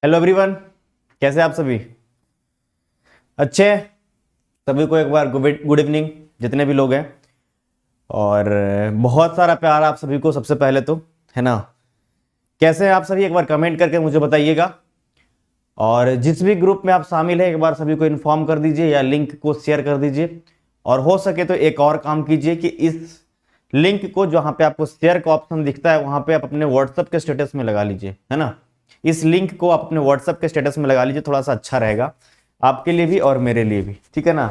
Hello everyone, कैसे आप सभी? अच्छे हैं? सभी को एक बार गुड इवनिंग, जितने भी लोग हैं। और बहुत सारा प्यार आप सभी को सबसे पहले तो, है ना। कैसे हैं आप सभी? एक बार कमेंट करके मुझे बताइएगा। और जिस भी ग्रुप में आप शामिल हैं एक बार सभी को इन्फॉर्म कर दीजिए या लिंक को शेयर कर दीजिए। और हो सके तो एक और काम कीजिए कि इस लिंक को जहाँ पे आपको शेयर का ऑप्शन दिखता है वहाँ पे आप अपने व्हाट्सएप के स्टेटस में लगा लीजिए, है ना। इस लिंक को आप अपने व्हाट्सएप के स्टेटस में लगा लीजिए, थोड़ा सा अच्छा रहेगा आपके लिए भी और मेरे लिए भी, ठीक है ना।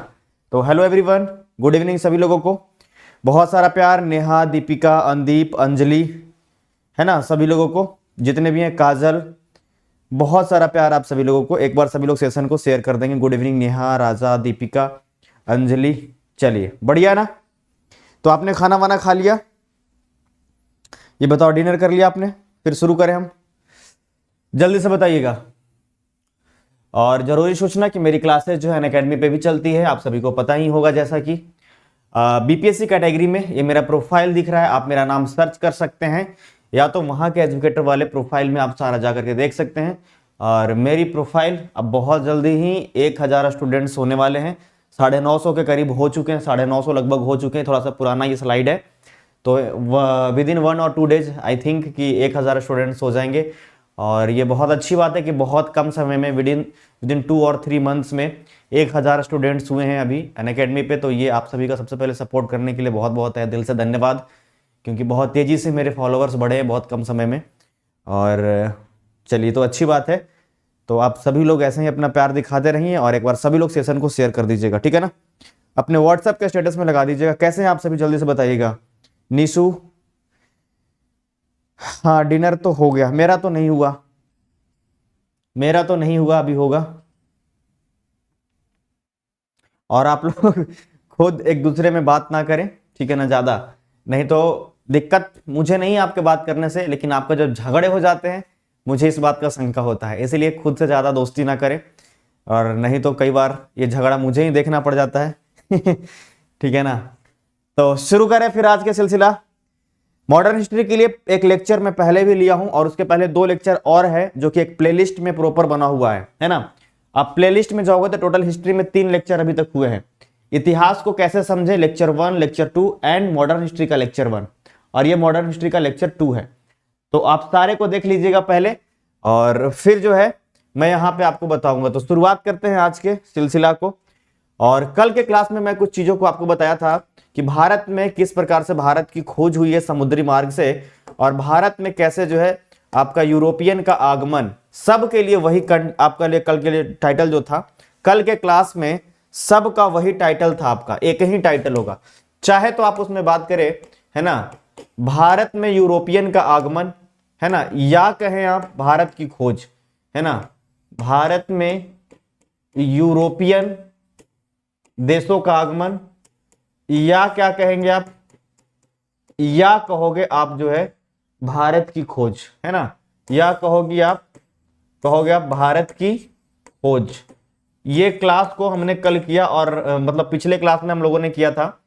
तो हेलो एवरीवन, गुड इवनिंग सभी लोगों को। बहुत सारा प्यार नेहा, दीपिका, अंदीप, अंजलि, है ना, सभी लोगों को जितने भी हैं, काजल, बहुत सारा प्यार आप सभी लोगों को। एक बार सभी लोग सेशन को शेयर कर देंगे। गुड इवनिंग नेहा, राजा, दीपिका, अंजलि। चलिए बढ़िया ना। तो आपने खाना वाना खा लिया? ये बताओ, डिनर कर लिया आपने? फिर शुरू करें हम, जल्दी से बताइएगा। और जरूरी सोचना कि मेरी क्लासेज जो है अनअकैडमी पे भी चलती है, आप सभी को पता ही होगा। जैसा कि बीपीएससी कैटेगरी में ये मेरा प्रोफाइल दिख रहा है, आप मेरा नाम सर्च कर सकते हैं या तो वहाँ के एजुकेटर वाले प्रोफाइल में आप सारा जा करके देख सकते हैं। और मेरी प्रोफाइल अब बहुत जल्दी ही 1000 स्टूडेंट्स होने वाले हैं। 950 के करीब हो चुके हैं, 950 लगभग हो चुके हैं। थोड़ा सा पुराना ये स्लाइड है, तो विद इन 1 और 2 डेज आई थिंक कि 1000 स्टूडेंट्स हो जाएंगे। और ये बहुत अच्छी बात है कि बहुत कम समय में विद इन 2 और 3 मंथ्स में 1000 स्टूडेंट्स हुए हैं अभी अनअकैडमी पे। तो ये आप सभी का सबसे पहले सपोर्ट करने के लिए बहुत बहुत है दिल से धन्यवाद, क्योंकि बहुत तेज़ी से मेरे फॉलोअर्स बढ़े हैं बहुत कम समय में। और चलिए, तो अच्छी बात है। तो आप सभी लोग ऐसे ही अपना प्यार दिखाते रहिए और एक बार सभी लोग सेशन को शेयर कर दीजिएगा, ठीक है ना। अपने व्हाट्सएप के स्टेटस में लगा दीजिएगा। कैसे हैं आप सभी, जल्दी से बताइएगा। निशु, हाँ डिनर तो हो गया, मेरा तो नहीं हुआ, मेरा तो नहीं हुआ, अभी होगा। और आप लोग खुद एक दूसरे में बात ना करें, ठीक है ना, ज़्यादा नहीं तो दिक्कत मुझे नहीं है आपके बात करने से, लेकिन आपका जब झगड़े हो जाते हैं मुझे इस बात का शंका होता है। इसीलिए खुद से ज़्यादा दोस्ती ना करें, और नहीं तो कई बार ये झगड़ा मुझे ही देखना पड़ जाता है ठीक है ना। तो शुरू करें फिर आज के सिलसिला। मॉडर्न हिस्ट्री के लिए एक लेक्चर मैं पहले भी लिया हूं और उसके पहले 2 लेक्चर और है जो कि एक प्लेलिस्ट में प्रॉपर बना हुआ है ना। आप प्लेलिस्ट में जाओगे तो टोटल हिस्ट्री में 3 लेक्चर अभी तक हुए हैं। इतिहास को कैसे समझे, lecture 1, lecture 2 and modern history का लेक्चर 1, और ये मॉडर्न हिस्ट्री का लेक्चर 2 है। तो आप सारे को देख लीजिएगा पहले, और फिर जो है मैं यहाँ पे आपको बताऊंगा। तो शुरुआत करते हैं आज के सिलसिला को। और कल के क्लास में मैं कुछ चीजों को आपको बताया था कि भारत में किस प्रकार से भारत की खोज हुई है समुद्री मार्ग से, और भारत में कैसे जो है आपका यूरोपियन का आगमन। सब के लिए वही आपका लिए कल के लिए टाइटल जो था कल के क्लास में, सब का वही टाइटल था, आपका एक ही टाइटल होगा। चाहे तो आप उसमें बात करें, है ना, भारत में यूरोपियन का आगमन, है ना, या कहें आप भारत की खोज, है ना, भारत में यूरोपियन देशों का आगमन, या क्या कहेंगे आप, या कहोगे आप जो है भारत की खोज, है ना, या कहोगे आप भारत की खोज। ये क्लास को हमने कल किया, और मतलब पिछले क्लास में हम लोगों ने किया था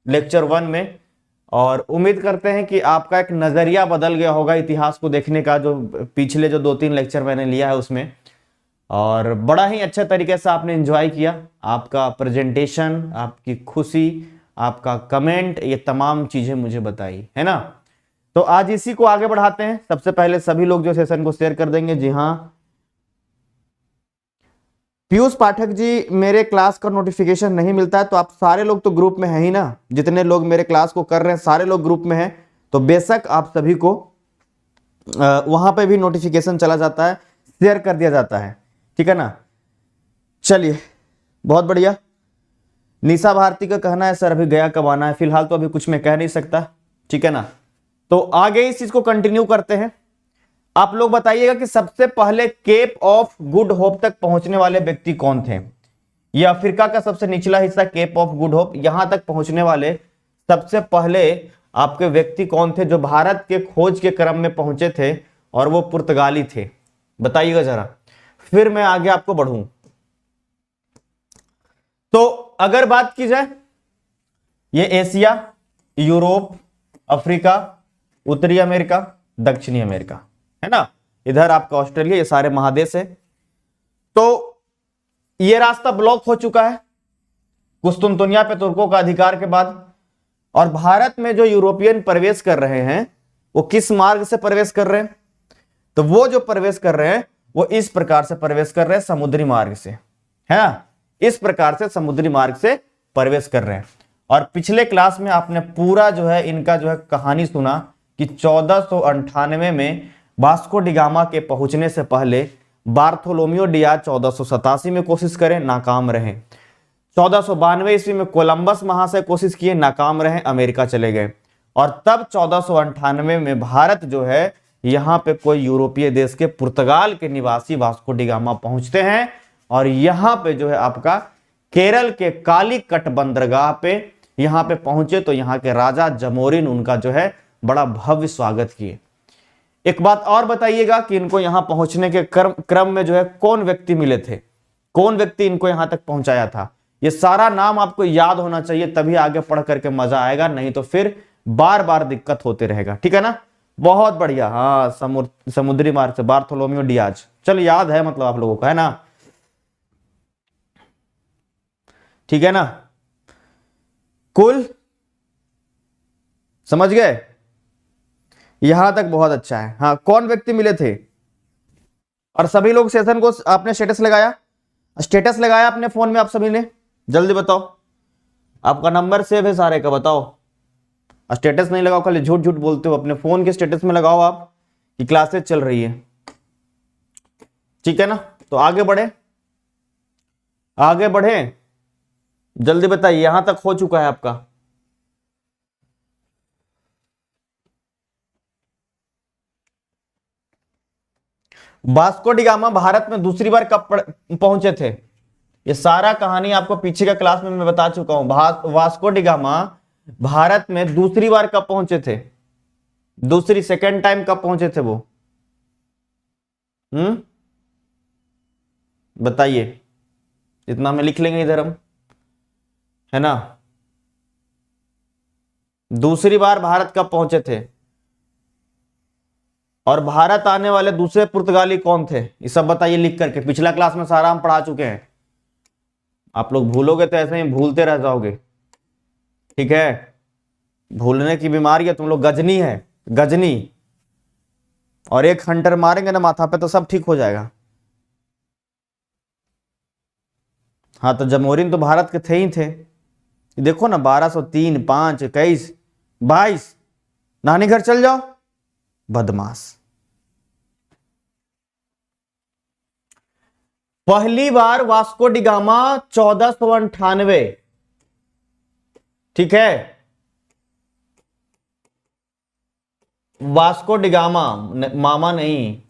लेक्चर 1 में। और उम्मीद करते हैं कि आपका एक नजरिया बदल गया होगा इतिहास को देखने का, जो पिछले जो 2-3 लेक्चर मैंने लिया है उसमें। और बड़ा ही अच्छे तरीके से आपने एंजॉय किया। आपका प्रेजेंटेशन, आपकी खुशी, आपका कमेंट, ये तमाम चीजें मुझे बताई, है ना। तो आज इसी को आगे बढ़ाते हैं। सबसे पहले सभी लोग जो सेशन को शेयर कर देंगे। जी हाँ, पीयूष पाठक जी, मेरे क्लास का नोटिफिकेशन नहीं मिलता है। तो आप सारे लोग तो ग्रुप में हैं ही ना, जितने लोग मेरे क्लास को कर रहे हैं सारे लोग ग्रुप में हैं। तो बेशक आप सभी को वहां पे भी नोटिफिकेशन चला जाता है, शेयर कर दिया जाता है, ठीक है ना। चलिए बहुत बढ़िया। निशा भारती का कहना है सर अभी गया कब आना है, फिलहाल तो अभी कुछ मैं कह नहीं सकता, ठीक है ना। तो आगे इस चीज को कंटिन्यू करते हैं। आप लोग बताइएगा कि सबसे पहले केप ऑफ गुड होप तक पहुंचने वाले व्यक्ति कौन थे। यह अफ्रीका का सबसे निचला हिस्सा केप ऑफ गुड होप, यहां तक पहुंचने वाले सबसे पहले आपके व्यक्ति कौन थे जो भारत के खोज के क्रम में पहुंचे थे, और वो पुर्तगाली थे। बताइएगा जरा, फिर मैं आगे आपको बढ़ूं। तो अगर बात की जाए, ये एशिया, यूरोप, अफ्रीका, उत्तरी अमेरिका, दक्षिणी अमेरिका, है ना, इधर आपका ऑस्ट्रेलिया, ये सारे महादेश है। तो ये रास्ता ब्लॉक हो चुका है कुस्तुनतुनिया पे तुर्कों का अधिकार के बाद। और भारत में जो यूरोपियन प्रवेश कर रहे हैं वो किस मार्ग से प्रवेश कर रहे हैं? तो वो जो प्रवेश कर रहे हैं वो इस प्रकार से प्रवेश कर रहे हैं, समुद्री मार्ग से, है ना, इस प्रकार से समुद्री मार्ग से प्रवेश कर रहे हैं। और पिछले क्लास में आपने पूरा जो है इनका जो है कहानी सुना कि 1498 में वास्को डी गामा के पहुंचने से पहले बार्थोलोमियो डियाज 1487 में कोशिश करें, नाकाम रहे। 1492 ईस्वी में कोलंबस महाशय कोशिश किए, नाकाम रहे, अमेरिका चले गए। और तब 1498 में भारत जो है यहाँ पे कोई यूरोपीय देश के पुर्तगाल के निवासी वास्को डी गामा पहुंचते हैं और यहाँ पे जो है आपका केरल के कालीकट बंदरगाह पे यहाँ पे पहुंचे। तो यहाँ के राजा जमोरिन उनका जो है बड़ा भव्य स्वागत किए। एक बात और बताइएगा कि इनको यहां पहुंचने के क्रम में जो है कौन व्यक्ति मिले थे, कौन व्यक्ति इनको यहां तक पहुंचाया था, ये सारा नाम आपको याद होना चाहिए, तभी आगे पढ़ करके मजा आएगा, नहीं तो फिर बार बार दिक्कत होते रहेगा। ठीक है ना, बहुत बढ़िया। हाँ, समुद्री मार्ग से बार्थोलोमियो डियाज, चल याद है मतलब आप लोगों का, है ना, ठीक है ना, कुल समझ गए, यहां तक बहुत अच्छा है। हाँ, कौन व्यक्ति मिले थे? और सभी लोग सेशन को आपने स्टेटस लगाया अपने फोन में, आप सभी ने जल्दी बताओ, आपका नंबर सेव है सारे का, बताओ। स्टेटस नहीं लगाओ, खाली झूठ झूठ बोलते हो, अपने फोन के स्टेटस में लगाओ आप कि क्लासेस चल रही है, ठीक है ना। तो आगे बढ़े, जल्दी बताइए, यहां तक हो चुका है आपका। वास्को डी गामा भारत में दूसरी बार कब पहुंचे थे? ये सारा कहानी आपको पीछे का क्लास में मैं बता चुका हूं। वास्को डी गामा भारत में दूसरी बार कब पहुंचे थे? सेकेंड टाइम कब पहुंचे थे वो? बताइए, इतना में लिख लेंगे इधर हम, है ना। दूसरी बार भारत कब पहुंचे थे? और भारत आने वाले दूसरे पुर्तगाली कौन थे, ये सब बताइए लिख करके। पिछला क्लास में सारा हम पढ़ा चुके हैं, आप लोग भूलोगे तो ऐसे ही भूलते रह जाओगे, ठीक है। भूलने की बीमारी है तुम लोग, गजनी है, गजनी। और एक हंटर मारेंगे ना माथा पे तो सब ठीक हो जाएगा। हाँ, तो जमोरिन तो भारत के थे ही थे, देखो ना, 1203, 5, 21, 22, नानी घर चल जाओ, बदमाश। पहली बार वास्को डी गामा 1498, ठीक है, वास्को डी गामा, मामा नहीं।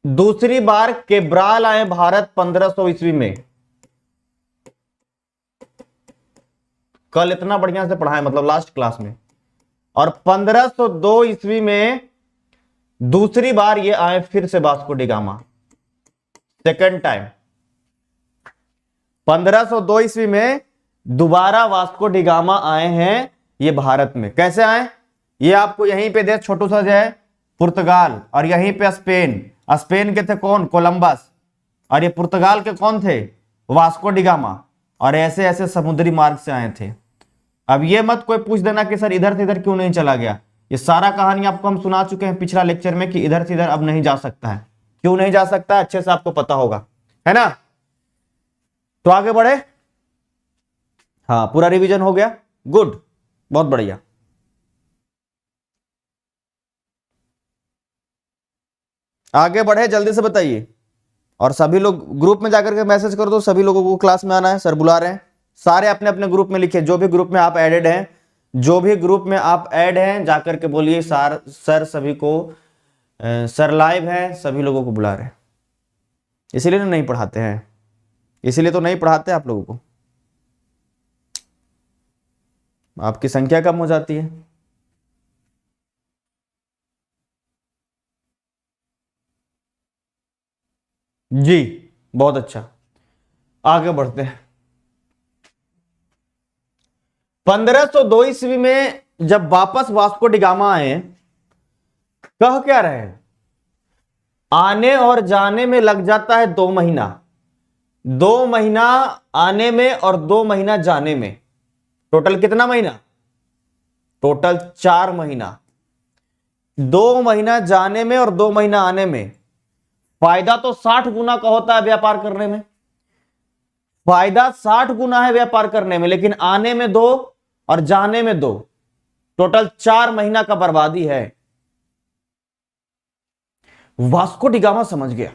दूसरी बार केब्राल आए भारत 1500 ईस्वी में। कल इतना बढ़िया से पढ़ा है, मतलब लास्ट क्लास में। और 1502 ईस्वी में दूसरी बार ये आए फिर से Vasco D gamma, second time. 1502 ईस्वी में दोबारा वास्को डी गामा आए हैं ये भारत में। कैसे आए? ये आपको यहीं पे देश छोटू सा जो है पुर्तगाल, और यहीं पे स्पेन के थे कौन? कोलंबस। और ये पुर्तगाल के कौन थे? Vasco D gamma. और ऐसे ऐसे समुद्री मार्ग से आए थे। अब ये मत कोई पूछ देना कि सर इधर से इधर क्यों नहीं चला गया। ये सारा कहानी आपको हम सुना चुके हैं पिछला लेक्चर में कि इधर से इधर अब नहीं जा सकता है। क्यों नहीं जा सकता, अच्छे से आपको पता होगा, है ना। तो आगे बढ़े। हाँ, पूरा रिवीजन हो गया, गुड, बहुत बढ़िया। आगे बढ़े, जल्दी से बताइए। और सभी लोग ग्रुप में जाकर के मैसेज कर दो, सभी लोगों को क्लास में आना है, सर बुला रहे हैं। सारे अपने अपने ग्रुप में लिखे, जो भी ग्रुप में आप एडेड हैं, जो भी ग्रुप में आप ऐड हैं, जाकर के बोलिए सर सभी को, सर लाइव है, सभी लोगों को बुला रहे हैं। इसीलिए नहीं पढ़ाते हैं, इसीलिए तो नहीं पढ़ाते आप लोगों को, आपकी संख्या कम हो जाती है। जी, बहुत अच्छा, आगे बढ़ते हैं। 1502 ईस्वी में जब वापस वास्को डी गामा आए कह क्या रहे हैं, आने और जाने में लग जाता है 2 महीना, 2 महीना आने में और 2 महीना जाने में, टोटल कितना महीना, टोटल 4 महीना। 2 महीना जाने में और 2 महीना आने में, फायदा तो 60 गुना का होता है व्यापार करने में, फायदा 60 गुना है व्यापार करने में, लेकिन आने में 2 और जाने में 2, टोटल 4 महीना का बर्बादी है। वास्को डिगामा समझ गया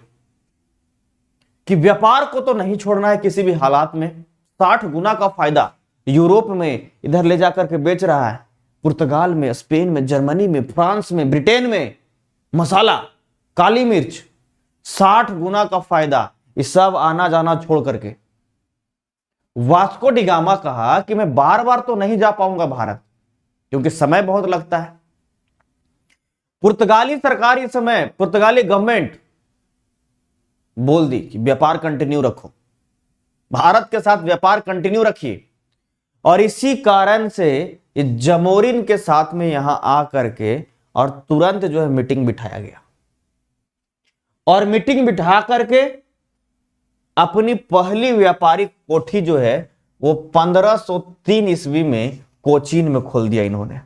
कि व्यापार को तो नहीं छोड़ना है किसी भी हालात में। 60 गुना का फायदा यूरोप में इधर ले जाकर के बेच रहा है, पुर्तगाल में, स्पेन में, जर्मनी में, फ्रांस में, ब्रिटेन में, मसाला, काली मिर्च, 60 गुना का फायदा, ये सब आना जाना छोड़ करके। वास्को डिगामा कहा कि मैं बार बार तो नहीं जा पाऊंगा भारत, क्योंकि समय बहुत लगता है। पुर्तगाली सरकार इस समय, पुर्तगाली गवर्नमेंट बोल दी कि व्यापार कंटिन्यू रखो, भारत के साथ व्यापार कंटिन्यू रखिए। और इसी कारण से ये जमोरिन के साथ में यहां आ करके और तुरंत जो है मीटिंग बिठाया गया, और मीटिंग बिठा करके अपनी पहली व्यापारिक कोठी जो है वो 1503 ईस्वी में कोचीन में खोल दिया इन्होंने।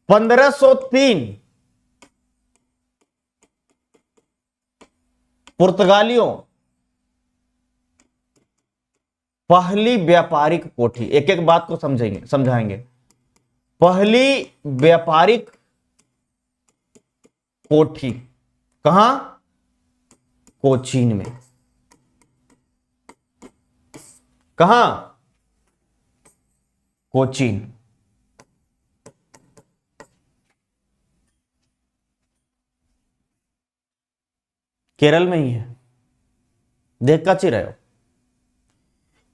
1503 पुर्तगालियों पहली व्यापारिक कोठी, एक एक बात को समझाएंगे। पहली व्यापारिक कोठी कहां, कोचीन में। कहां, कोचीन। केरल में ही है, देख कच्ची रहे हो।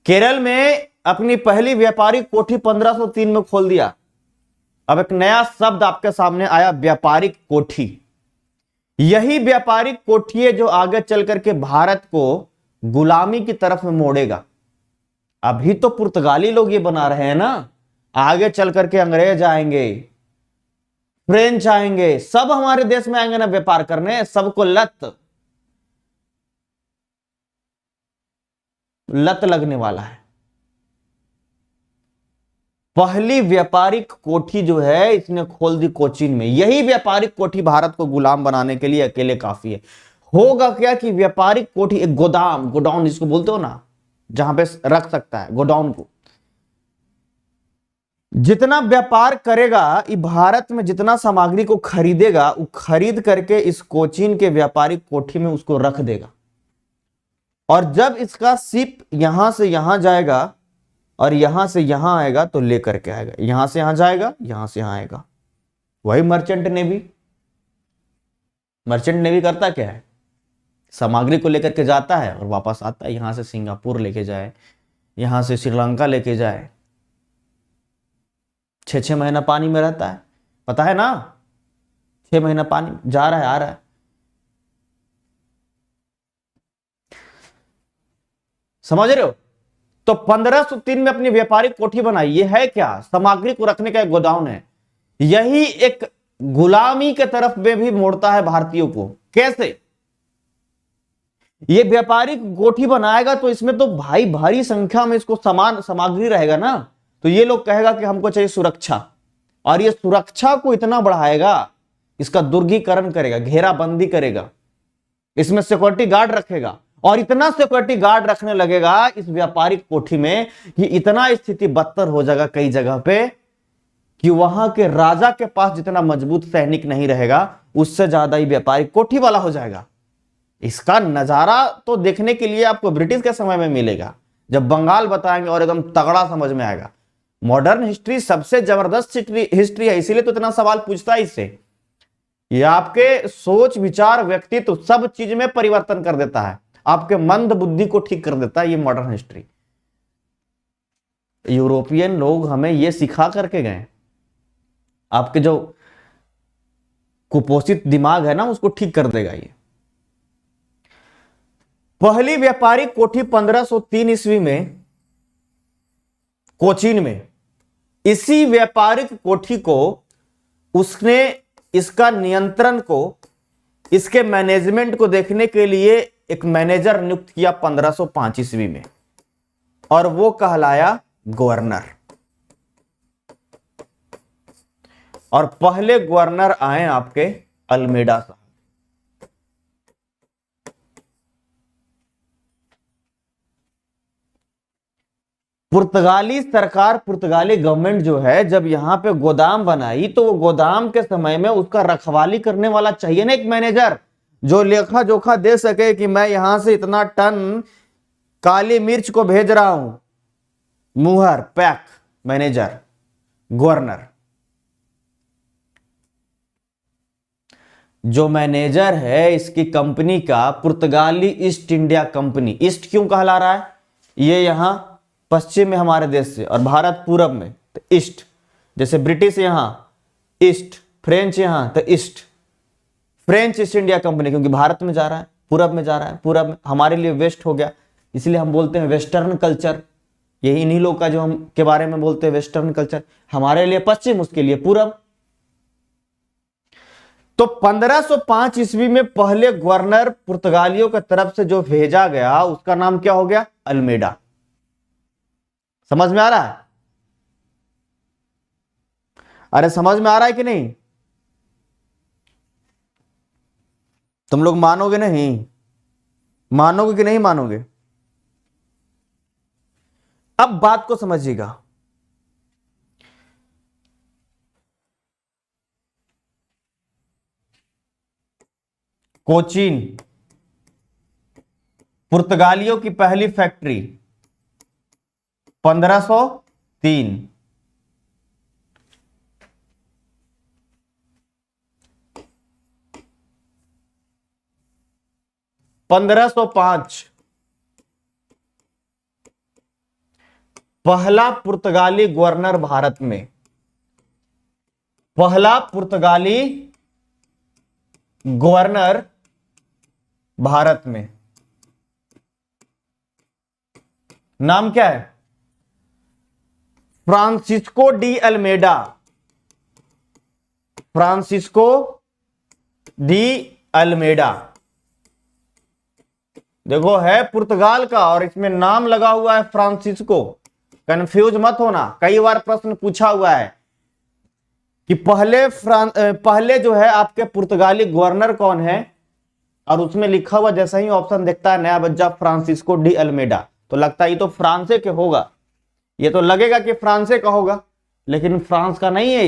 केरल में अपनी पहली व्यापारिक कोठी 1503 में खोल दिया। अब एक नया शब्द आपके सामने आया, व्यापारिक कोठी। यही व्यापारिक कोठी है जो आगे चल करके भारत को गुलामी की तरफ में मोड़ेगा। अभी तो पुर्तगाली लोग ये बना रहे हैं ना, आगे चल करके अंग्रेज आएंगे, फ्रेंच आएंगे, सब हमारे देश में आएंगे ना व्यापार करने, सबको लत लगने वाला है। पहली व्यापारिक कोठी जो है इसने खोल दी कोचीन में। यही व्यापारिक कोठी भारत को गुलाम बनाने के लिए अकेले काफी है। होगा क्या कि व्यापारिक कोठी एक गोदाम, गोडाउन जिसको बोलते हो ना, जहां पे रख सकता है गोडाउन को, जितना व्यापार करेगा ये भारत में, जितना सामग्री को खरीदेगा वो खरीद करके इस कोचीन के व्यापारिक कोठी में उसको रख देगा। और जब इसका शिप यहां से यहां जाएगा और यहां से यहां आएगा तो लेकर के आएगा, यहां से यहां जाएगा, यहां से यहां आएगा। वही मर्चेंट नेवी। मर्चेंट नेवी करता क्या है, सामग्री को लेकर के जाता है और वापस आता है, यहां से सिंगापुर लेके जाए, यहां से श्रीलंका लेके जाए। 6 महीना पानी में रहता है, पता है ना, 6 महीना पानी जा रहा है, आ रहा है। समझ रहे हो? तो 1503 में अपनी व्यापारिक कोठी बनाई। ये है क्या, सामग्री को रखने का एक गोदाउन है। यही एक गुलामी के तरफ में भी मोड़ता है भारतीयों को। कैसे? ये व्यापारिक कोठी बनाएगा तो इसमें तो भाई भारी संख्या में इसको सामान सामग्री रहेगा ना, तो ये लोग कहेगा कि हमको चाहिए सुरक्षा, और ये सुरक्षा को इतना बढ़ाएगा, इसका दुर्गीकरण करेगा, घेराबंदी करेगा, इसमें सिक्योरिटी गार्ड रखेगा, और इतना सिक्योरिटी गार्ड रखने लगेगा इस व्यापारिक कोठी में कि इतना स्थिति बदतर हो जाएगा कई जगह पे कि वहां के राजा के पास जितना मजबूत सैनिक नहीं रहेगा उससे ज्यादा ही व्यापारिक कोठी वाला हो जाएगा। इसका नजारा तो देखने के लिए आपको ब्रिटिश के समय में मिलेगा, जब बंगाल बताएंगे और एकदम तगड़ा समझ में आएगा। मॉडर्न हिस्ट्री सबसे जबरदस्त हिस्ट्री है, इसीलिए तो इतना सवाल पूछता है इससे। ये आपके सोच विचार व्यक्तित्व सब चीज में परिवर्तन कर देता है, आपके मंद बुद्धि को ठीक कर देता है ये मॉडर्न हिस्ट्री। यूरोपियन लोग हमें ये सिखा करके गए, आपके जो कुपोषित दिमाग है ना उसको ठीक कर देगा ये। पहली व्यापारिक कोठी 1503 ईस्वी में कोचीन में। इसी व्यापारिक कोठी को उसने इसका नियंत्रण को, इसके मैनेजमेंट को देखने के लिए एक मैनेजर नियुक्त किया 1505 ईस्वी में, और वो कहलाया गवर्नर। और पहले गवर्नर आए आपके अल्मेडा साहब। पुर्तगाली सरकार, पुर्तगाली गवर्नमेंट जो है, जब यहां पे गोदाम बनाई तो वो गोदाम के समय में उसका रखवाली करने वाला चाहिए ना, एक मैनेजर जो लेखा जोखा दे सके कि मैं यहां से इतना टन काली मिर्च को भेज रहा हूं, मुहर पैक, मैनेजर, गवर्नर। जो मैनेजर है इसकी कंपनी का, पुर्तगाली ईस्ट इंडिया कंपनी, ईस्ट क्यों कहला रहा है, ये यहां पश्चिम में हमारे देश से और भारत पूरब में, तो ईस्ट। जैसे ब्रिटिश यहां ईस्ट, फ्रेंच यहां तो east, French east India company, क्योंकि भारत में जा रहा है, पूरब में जा रहा है, पूरब में, हमारे लिए वेस्ट हो गया, इसलिए हम बोलते हैं वेस्टर्न कल्चर। यही इन्हीं लोग का जो हम के बारे में बोलते हैं वेस्टर्न कल्चर, हमारे लिए पश्चिम, उसके लिए पूरब। तो 1505 ईस्वी में पहले गवर्नर पुर्तगालियों की तरफ से जो भेजा गया उसका नाम क्या हो गया, अल्मेडा। समझ में आ रहा है? अरे समझ में आ रहा है कि नहीं? तुम लोग मानोगे नहीं? मानोगे कि नहीं मानोगे? अब बात को समझिएगा। कोचीन, पुर्तगालियों की पहली फैक्ट्री 1503। 1505 पहला पुर्तगाली गवर्नर भारत में, पहला पुर्तगाली गवर्नर भारत में। नाम क्या है? Francisco de Almeida. Francisco de Almeida. देखो है पुर्तगाल का और इसमें नाम लगा हुआ है फ्रांसिस्को। कंफ्यूज मत होना, कई बार प्रश्न पूछा हुआ है कि पहले जो है आपके पुर्तगाली गवर्नर कौन है, और उसमें लिखा हुआ जैसा ही ऑप्शन देखता है नया बच्चा फ्रांसिस्को डी अल्मेडा, तो लगता है ये तो फ्रांसे के होगा, ये तो लगेगा कि फ्रांसे का होगा, लेकिन फ्रांस का नहीं है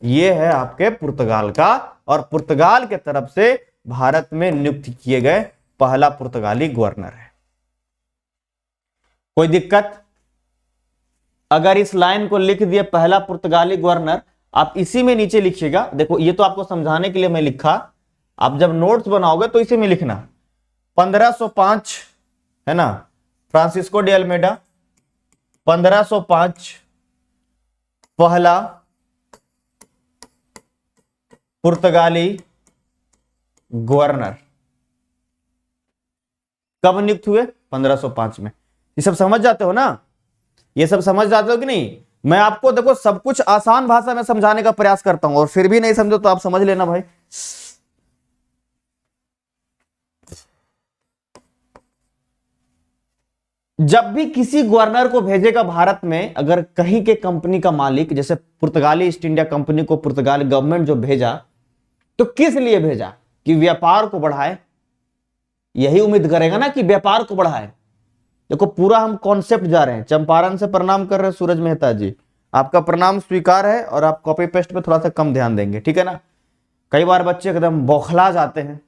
ये है आपके पुर्तगाल का, और पुर्तगाल के तरफ से भारत में नियुक्त किए गए पहला पुर्तगाली गवर्नर है। कोई दिक्कत? अगर इस लाइन को लिख दिए पहला पुर्तगाली गवर्नर, आप इसी में नीचे लिखिएगा। देखो ये तो आपको समझाने के लिए मैं लिखा, आप जब नोट्स बनाओगे तो इसी में लिखना 1505 है ना, फ्रांसिस्को डी अल्मेडा 1505 पहला पुर्तगाली गवर्नर। कब नियुक्त हुए? 1505 में। ये सब समझ जाते हो ना? ये सब समझ जाते हो कि नहीं? मैं आपको देखो सब कुछ आसान भाषा में समझाने का प्रयास करता हूं, और फिर भी नहीं समझो तो आप समझ लेना भाई। जब भी किसी गवर्नर को भेजेगा भारत में, अगर कहीं के कंपनी का मालिक, जैसे पुर्तगाली ईस्ट इंडिया कंपनी को पुर्तगाली गवर्नमेंट जो भेजा, तो किस लिए भेजा? कि व्यापार को बढ़ाए। यही उम्मीद करेगा ना कि व्यापार को बढ़ाए। देखो पूरा हम कॉन्सेप्ट जा रहे हैं। चंपारण से प्रणाम कर रहे हैं सूरज मेहता जी, आपका प्रणाम स्वीकार है, और आप कॉपी पेस्ट पे थोड़ा सा कम ध्यान देंगे, ठीक है ना? कई बार बच्चे एकदम बौखला जाते हैं।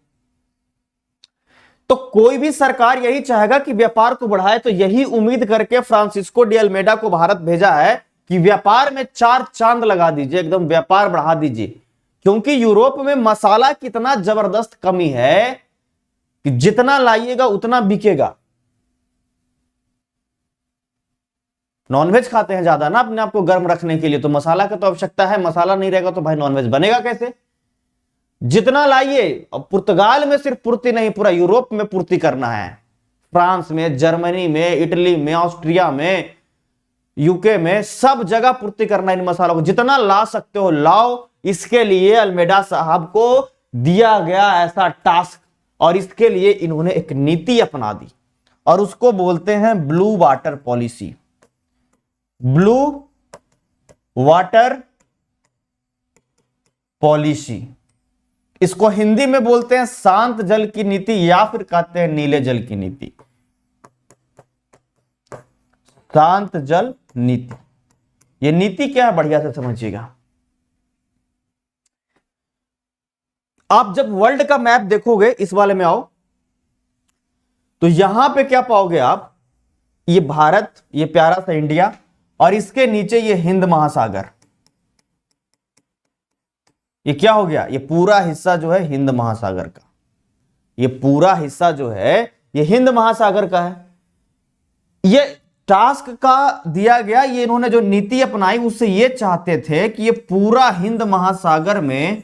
तो कोई भी सरकार यही चाहेगा कि व्यापार को बढ़ाए, तो यही उम्मीद करके फ्रांसिस्को डी अल्मेडा को भारत भेजा है कि व्यापार में 4 चांद लगा दीजिए, एकदम व्यापार बढ़ा दीजिए। क्योंकि यूरोप में मसाला कितना जबरदस्त कमी है कि जितना लाइएगा उतना बिकेगा। नॉनवेज खाते हैं ज्यादा ना अपने आप को गर्म रखने के लिए, तो मसाला की तो आवश्यकता है। मसाला नहीं रहेगा तो भाई नॉनवेज बनेगा कैसे? जितना लाइए। और पुर्तगाल में सिर्फ पूर्ति नहीं, पूरा यूरोप में पूर्ति करना है। फ्रांस में, जर्मनी में, इटली में, ऑस्ट्रिया में, यूके में, सब जगह पूर्ति करना है इन मसालों को। जितना ला सकते हो लाओ, इसके लिए अल्मेडा साहब को दिया गया ऐसा टास्क, और इसके लिए इन्होंने एक नीति अपना दी और उसको बोलते हैं blue water policy. Blue water policy, इसको हिंदी में बोलते हैं शांत जल की नीति या फिर कहते हैं नीले जल की नीति। शांत जल नीति, ये नीति क्या है बढ़िया से समझिएगा। आप जब वर्ल्ड का मैप देखोगे, इस वाले में आओ, तो यहां पे क्या पाओगे आप, ये भारत, ये प्यारा सा इंडिया, और इसके नीचे ये हिंद महासागर। ये क्या हो गया, ये पूरा हिस्सा जो है हिंद महासागर का, ये पूरा हिस्सा जो है ये हिंद महासागर का है। ये टास्क का दिया गया, ये इन्होंने जो नीति अपनाई उससे ये चाहते थे कि ये पूरा हिंद महासागर में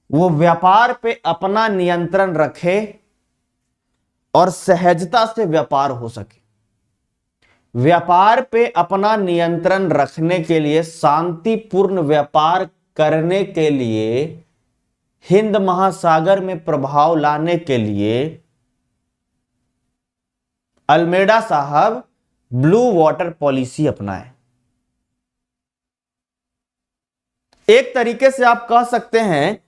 वो व्यापार पे अपना नियंत्रण रखे और सहजता से व्यापार हो सके। व्यापार पे अपना नियंत्रण रखने के लिए, शांतिपूर्ण व्यापार करने के लिए, हिंद महासागर में प्रभाव लाने के लिए अल्मेडा साहब ब्लू वाटर पॉलिसी अपनाए। एक तरीके से आप कह सकते हैं,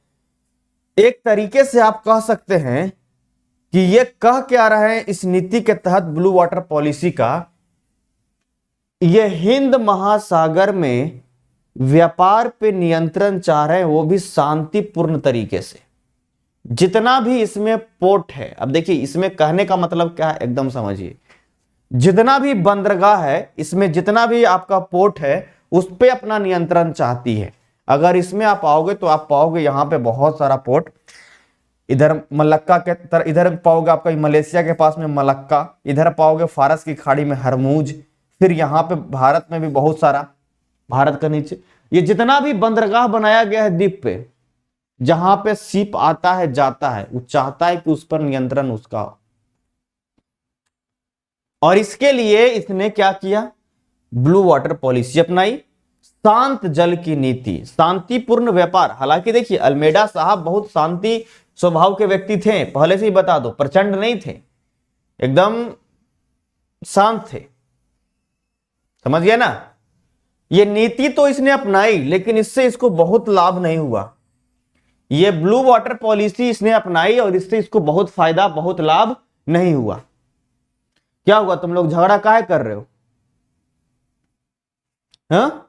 एक तरीके से आप कह सकते हैं कि ये कह क्या रहे हैं इस नीति के तहत ब्लू वाटर पॉलिसी का, ये हिंद महासागर में व्यापार पे नियंत्रण चाह रहे हैं, वो भी शांतिपूर्ण तरीके से। जितना भी इसमें पोर्ट है, अब देखिए इसमें कहने का मतलब क्या है एकदम समझिए, जितना भी बंदरगाह है, इसमें जितना भी आपका पोर्ट है उस पे अपना नियंत्रण चाहती है। अगर इसमें आप आओगे तो आप पाओगे यहां पे बहुत सारा पोर्ट, इधर मलक्का के तरफ, इधर पाओगे आपका मलेशिया के पास में मलक्का, इधर पाओगे फारस की खाड़ी में हरमूज, फिर यहाँ पे भारत में भी बहुत सारा, भारत का नीचे ये जितना भी बंदरगाह बनाया गया है द्वीप पे, जहां पे शिप आता है जाता है, वो चाहता है कि उस पर नियंत्रण उसका हो। और इसके लिए इसने क्या किया, ब्लू वाटर पॉलिसी अपनाई, शांत जल की नीति, शांतिपूर्ण व्यापार। हालांकि देखिए अल्मेडा साहब बहुत शांति स्वभाव के व्यक्ति थे, पहले से ही बता दो, प्रचंड नहीं थे, एकदम शांत थे, समझ गया ना। ये नीति तो इसने अपनाई, लेकिन इससे इसको बहुत लाभ नहीं हुआ। ये ब्लू वाटर पॉलिसी इसने अपनाई और इससे इसको बहुत फायदा, बहुत लाभ नहीं हुआ। क्या हुआ, तुम लोग झगड़ा काहे कर रहे हो, हाँ?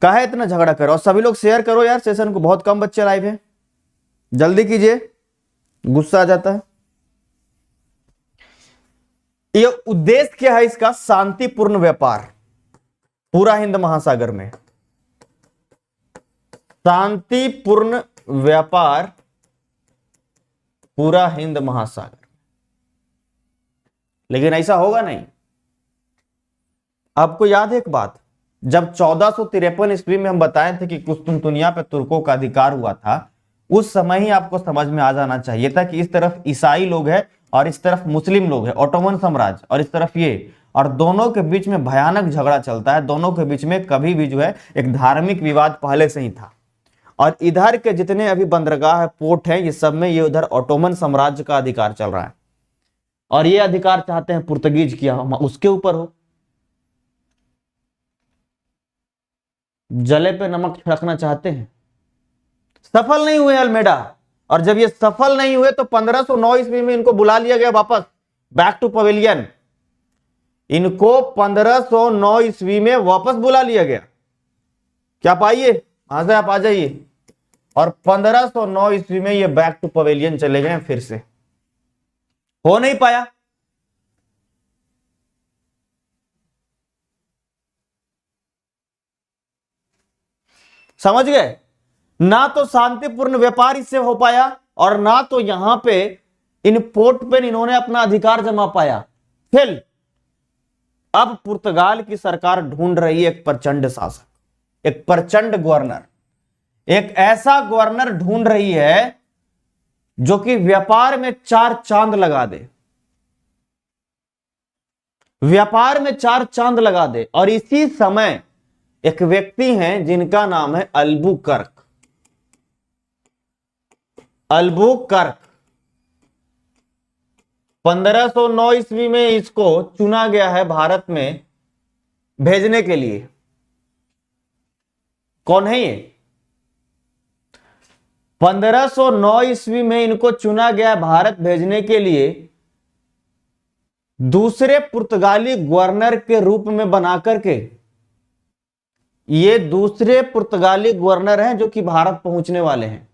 काहे इतना झगड़ा करो। और सभी लोग शेयर करो यार सेशन को, बहुत कम बच्चे लाइव हैं, जल्दी कीजिए, गुस्सा आ जाता है। ये उद्देश्य क्या है इसका, शांतिपूर्ण व्यापार पूरा हिंद महासागर में, शांतिपूर्ण व्यापार पूरा हिंद महासागर। लेकिन ऐसा होगा नहीं। आपको याद है एक बात, जब 1453 ईस्वी में हम बताए थे कि कुस्तुनतुनिया पे तुर्कों का अधिकार हुआ था, उस समय ही आपको समझ में आ जाना चाहिए था कि इस तरफ ईसाई लोग हैं और इस तरफ मुस्लिम लोग हैं, ऑटोमन साम्राज्य, और इस तरफ ये, और दोनों के बीच में भयानक झगड़ा चलता है। दोनों के बीच में कभी भी जो है एक धार्मिक विवाद पहले से ही था। और इधर के जितने अभी बंदरगाह है, पोर्ट है, ये सब में ये उधर ऑटोमन साम्राज्य का अधिकार चल रहा है, और ये अधिकार चाहते हैं पुर्तगीज किया उसके ऊपर हो। जले पे नमक छिड़कना चाहते हैं, सफल नहीं हुए अल्मेडा। और जब ये सफल नहीं हुए तो 1509 ईस्वी में इनको बुला लिया गया वापस, बैक टू पवेलियन। इनको 1509 ईस्वी में वापस बुला लिया गया। क्या पाइए, वहां से आप आ जाइए। और 1509 ईस्वी में ये बैक टू पवेलियन चले गए फिर से, हो नहीं पाया। समझ गए ना, तो शांतिपूर्ण व्यापार इससे हो पाया और ना तो यहां पे इन पोर्ट पे इन्होंने अपना अधिकार जमा पाया। फिर अब पुर्तगाल की सरकार ढूंढ रही है एक प्रचंड शासक, एक प्रचंड गवर्नर, एक ऐसा गवर्नर ढूंढ रही है जो कि व्यापार में 4 चांद लगा दे, व्यापार में 4 चांद लगा दे। और इसी समय एक व्यक्ति हैं जिनका नाम है अल्बुकर्क। अल्बुकर्क 1509 ईस्वी में इसको चुना गया है भारत में भेजने के लिए। कौन है ये? 1509 ईस्वी में इनको चुना गया भारत भेजने के लिए, दूसरे पुर्तगाली गवर्नर के रूप में बनाकर के। ये दूसरे पुर्तगाली गवर्नर हैं जो कि भारत पहुंचने वाले हैं।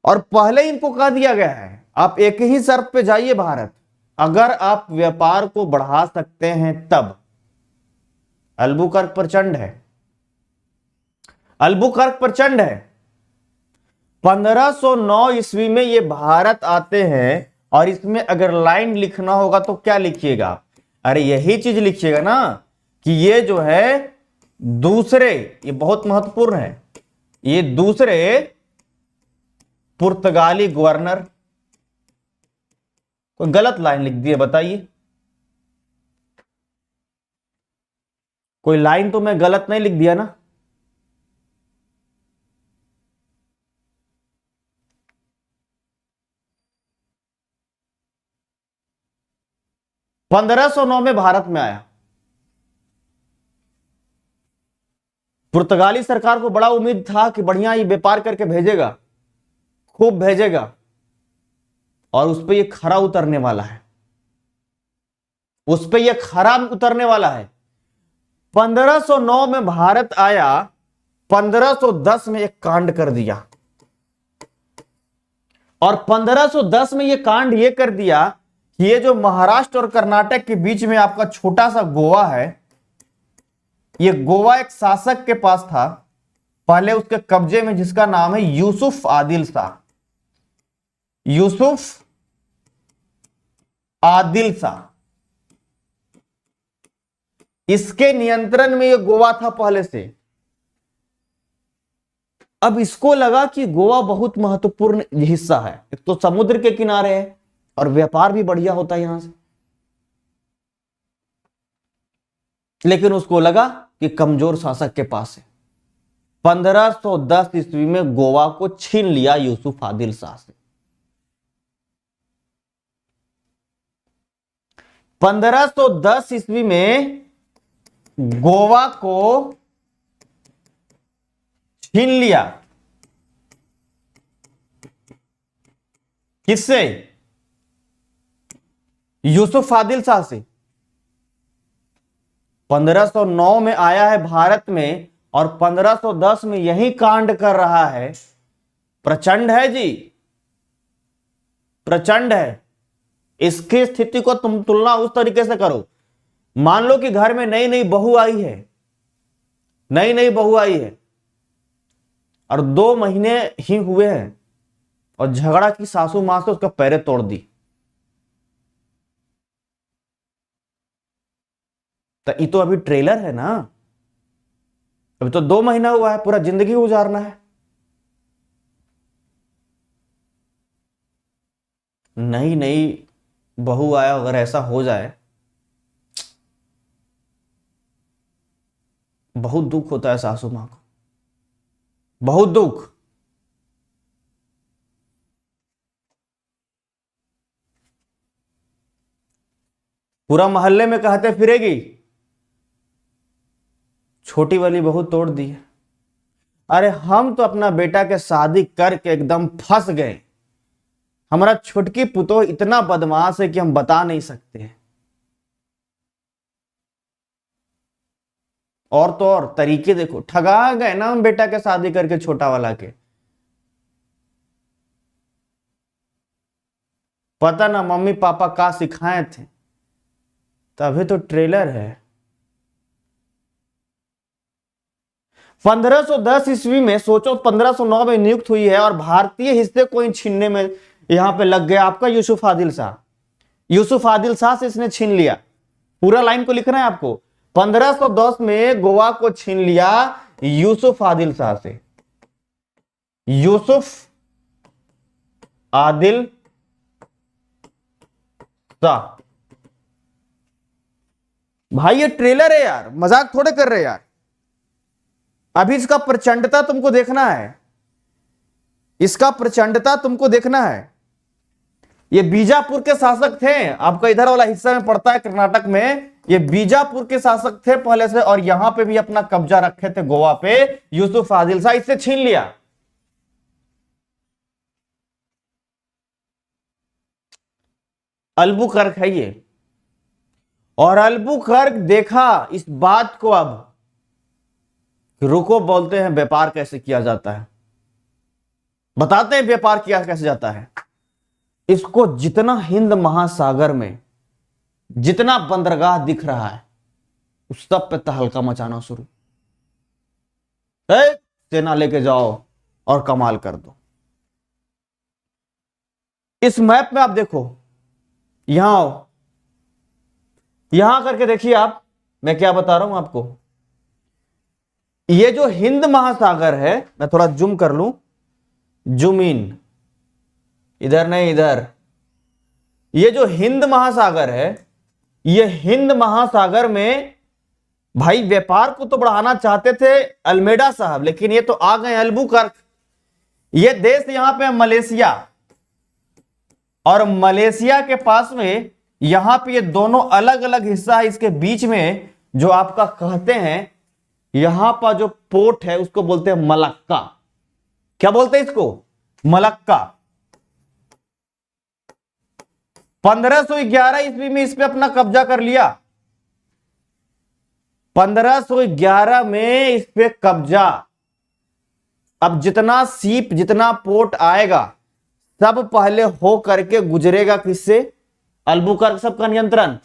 और पहले इनको कह दिया गया है आप एक ही शर्त पे जाइए भारत, अगर आप व्यापार को बढ़ा सकते हैं तब। अल्बुकर्क प्रचंड है, अल्बुकर्क प्रचंड है। 1509 ईस्वी में ये भारत आते हैं और इसमें अगर लाइन लिखना होगा तो क्या लिखिएगा? अरे यही चीज लिखिएगा ना कि ये जो है दूसरे, ये बहुत महत्वपूर्ण है, ये दूसरे पुर्तगाली गवर्नर। कोई गलत लाइन लिख दिए बताइए? कोई लाइन तो मैं गलत नहीं लिख दिया ना? पंद्रह सौ नौ में भारत में आया। पुर्तगाली सरकार को बड़ा उम्मीद था कि बढ़िया ये व्यापार करके भेजेगा, खूब भेजेगा, और उस पर ये खरा उतरने वाला है, उस पर ये खरा उतरने वाला है। 1509 में भारत आया, 1510 में एक कांड कर दिया। और 1510 में ये कांड ये कर दिया कि ये जो महाराष्ट्र और कर्नाटक के बीच में आपका छोटा सा गोवा है, ये गोवा एक शासक के पास था पहले उसके कब्जे में, जिसका नाम है यूसुफ आदिल शाह। यूसुफ आदिल शाह, इसके नियंत्रण में ये गोवा था पहले से। अब इसको लगा कि गोवा बहुत महत्वपूर्ण हिस्सा है, एक तो समुद्र के किनारे है और व्यापार भी बढ़िया होता है यहां से। लेकिन उसको लगा कि कमजोर शासक के पास है। 1510 ईस्वी में गोवा को छीन लिया यूसुफ आदिल शाह से। 1510 ईस्वी में गोवा को छीन लिया। किससे? यूसुफ आदिल शाह से। 1509 में आया है भारत में और 1510 में यही कांड कर रहा है। प्रचंड है जी, प्रचंड है। इसकी स्थिति को तुम तुलना उस तरीके से करो, मान लो कि घर में नई नई बहू आई है, नई नई बहू आई है और 2 महीने ही हुए हैं और झगड़ा की सासू मां से उसका पैरे तोड़ दी। तो ये तो अभी ट्रेलर है ना, अभी तो 2 महीना हुआ है, पूरा जिंदगी गुजारना है। नई नई बहू आया, अगर ऐसा हो जाए बहुत दुख होता है सासू मां को, बहुत दुख। पूरा मोहल्ले में कहते फिरेगी छोटी वाली बहू तोड़ दी है। अरे हम तो अपना बेटा के शादी करके एकदम फंस गए। हमारा छोटकी पुतोह इतना बदमाश है कि हम बता नहीं सकते हैं। और तो और तरीके देखो, ठगा गए ना हम बेटा के शादी करके छोटा वाला के। पता ना मम्मी पापा का सिखाए थे, तभी तो ट्रेलर है। 1510 ईस्वी में सोचो, 1509 में नियुक्त हुई है और भारतीय हिस्से को छीनने में यहां पे लग गया आपका यूसुफ आदिल शाह। यूसुफ आदिल शाह से इसने छीन लिया। पूरा लाइन को लिखना है आपको। 1510 में गोवा को छीन लिया यूसुफ आदिल शाह से। यूसुफ आदिल शाह भाई ये ट्रेलर है यार, मजाक थोड़े कर रहे यार। अभी इसका प्रचंडता तुमको देखना है, इसका प्रचंडता तुमको देखना है। ये बीजापुर के शासक थे, आपका इधर वाला हिस्सा में पड़ता है कर्नाटक में। ये बीजापुर के शासक थे पहले से, और यहां पे भी अपना कब्जा रखे थे गोवा पे यूसुफ आदिल शाह, इससे छीन लिया। अल्बुकर्क है ये, और अल्बुकर्क देखा इस बात को अब, रुको बोलते हैं व्यापार कैसे किया जाता है, बताते हैं व्यापार किया कैसे जाता है। इसको जितना हिंद महासागर में जितना बंदरगाह दिख रहा है उस सब पे तहलका मचाना शुरू, सेना लेके जाओ और कमाल कर दो। इस मैप में आप देखो, यहां आओ, यहां करके देखिए आप, मैं क्या बता रहा हूं आपको। ये जो हिंद महासागर है, मैं थोड़ा जूम कर लूं, जूम इन, इधर नहीं इधर। ये जो हिंद महासागर है, ये हिंद महासागर में भाई व्यापार को तो बढ़ाना चाहते थे अल्मेडा साहब, लेकिन ये तो आ गए अल्बुकर्क। ये देश यहां पे मलेशिया, और मलेशिया के पास में यहां पे ये दोनों अलग अलग हिस्सा है। इसके बीच में जो आपका कहते हैं, यहां पर जो पोर्ट है उसको बोलते हैं मलक्का। क्या बोलते हैं इसको? मलक्का। 1511 ईस्वी में इस पे अपना कब्जा कर लिया। 1511 में इस पे कब्जा। अब जितना सीप, जितना पोर्ट आएगा, सब पहले हो करके गुजरेगा किससे? अल्बुकर्क सबका नियंत्रण।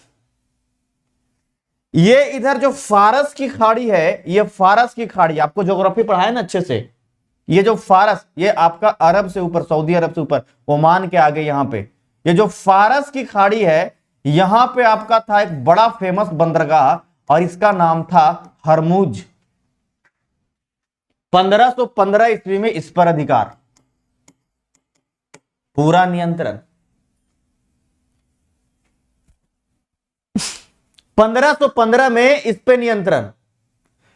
ये इधर जो फारस की खाड़ी है, ये फारस की खाड़ी, आपको ज्योग्राफी पढ़ाया ना अच्छे से। ये जो फारस, ये आपका अरब से ऊपर, सऊदी अरब से ऊपर, ओमान के आगे यहां पे, ये जो फारस की खाड़ी है, यहां पे आपका था एक बड़ा फेमस बंदरगाह, और इसका नाम था हरमुज। 1515 ईस्वी में इस पर अधिकार, पूरा नियंत्रण। 1515 में इस पे नियंत्रण।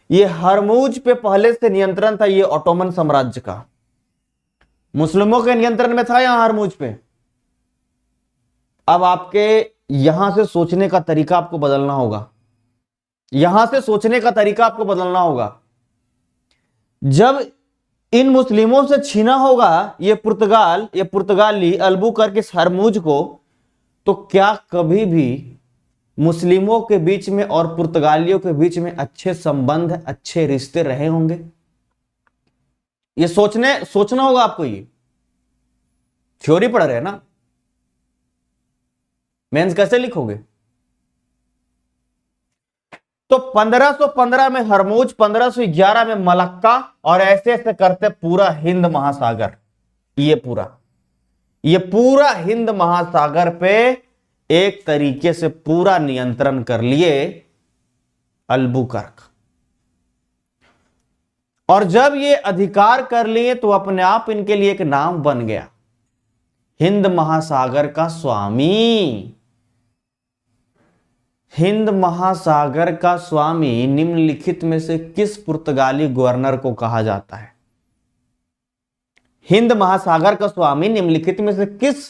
ये हरमुज पे पहले से नियंत्रण था, ये ऑटोमन साम्राज्य का, मुस्लिमों के नियंत्रण में था यहां हरमुज पे। अब आपके यहां से सोचने का तरीका आपको बदलना होगा, यहां से सोचने का तरीका आपको बदलना होगा। जब इन मुस्लिमों से छीना होगा ये पुर्तगाली अल्बुकर्क इस हरमुज को, तो क्या कभी भी मुस्लिमों के बीच में और पुर्तगालियों के बीच में अच्छे संबंध, अच्छे रिश्ते रहे होंगे? ये सोचना होगा आपको। ये थ्योरी पढ़ रहे हैं ना, मेंस कैसे लिखोगे? तो 1515 में हरमुज, 1511 में मलक्का, और ऐसे ऐसे करते पूरा हिंद महासागर, ये पूरा हिंद महासागर पे एक तरीके से पूरा नियंत्रण कर लिए अल्बुकर्क। और जब ये अधिकार कर लिए तो अपने आप इनके लिए एक नाम बन गया, हिंद महासागर का स्वामी। हिंद महासागर का स्वामी निम्नलिखित में से किस पुर्तगाली गवर्नर को कहा जाता है? हिंद महासागर का स्वामी निम्नलिखित में से किस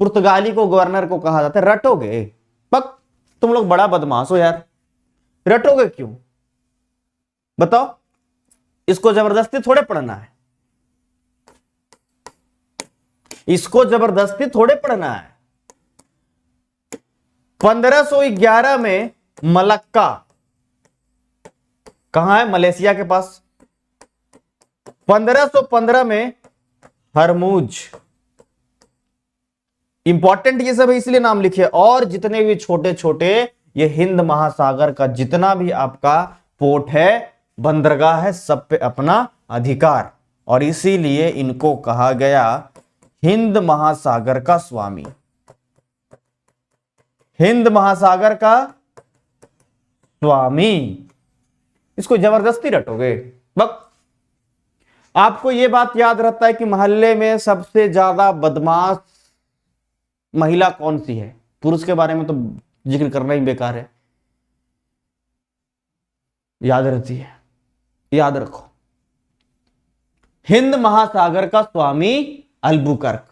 पुर्तगाली को गवर्नर को कहा जाता है? रटोगे? पक, तुम लोग बड़ा बदमाश हो यार, रटोगे क्यों बताओ? इसको जबरदस्ती थोड़े पढ़ना है, इसको जबरदस्ती थोड़े पढ़ना है। 1511 में मलक्का कहां है? मलेशिया के पास। 1515 में हरमुज। इंपॉर्टेंट ये सब है, इसलिए नाम लिखे। और जितने भी छोटे छोटे ये हिंद महासागर का जितना भी आपका पोर्ट है, बंदरगाह है, सब पे अपना अधिकार, और इसीलिए इनको कहा गया हिंद महासागर का स्वामी। हिंद महासागर का स्वामी। इसको जबरदस्ती रटोगे? बक, आपको यह बात याद रहता है कि मोहल्ले में सबसे ज्यादा बदमाश महिला कौन सी है? पुरुष के बारे में तो जिक्र करना ही बेकार है। याद रहती है, याद रखो। हिंद महासागर का स्वामी अल्बुकर्क।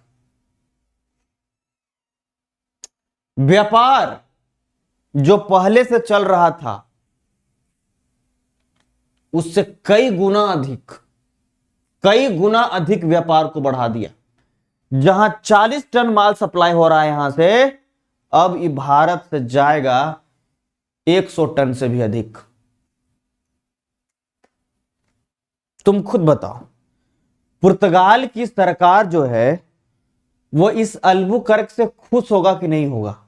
व्यापार जो पहले से चल रहा था उससे कई गुना अधिक व्यापार को बढ़ा दिया। जहां 40 टन माल सप्लाई हो रहा है यहां से, अब ये भारत से जाएगा 100 टन से भी अधिक। तुम खुद बताओ, पुर्तगाल की सरकार जो है वो इस अल्बुकर्क से खुश होगा कि नहीं होगा?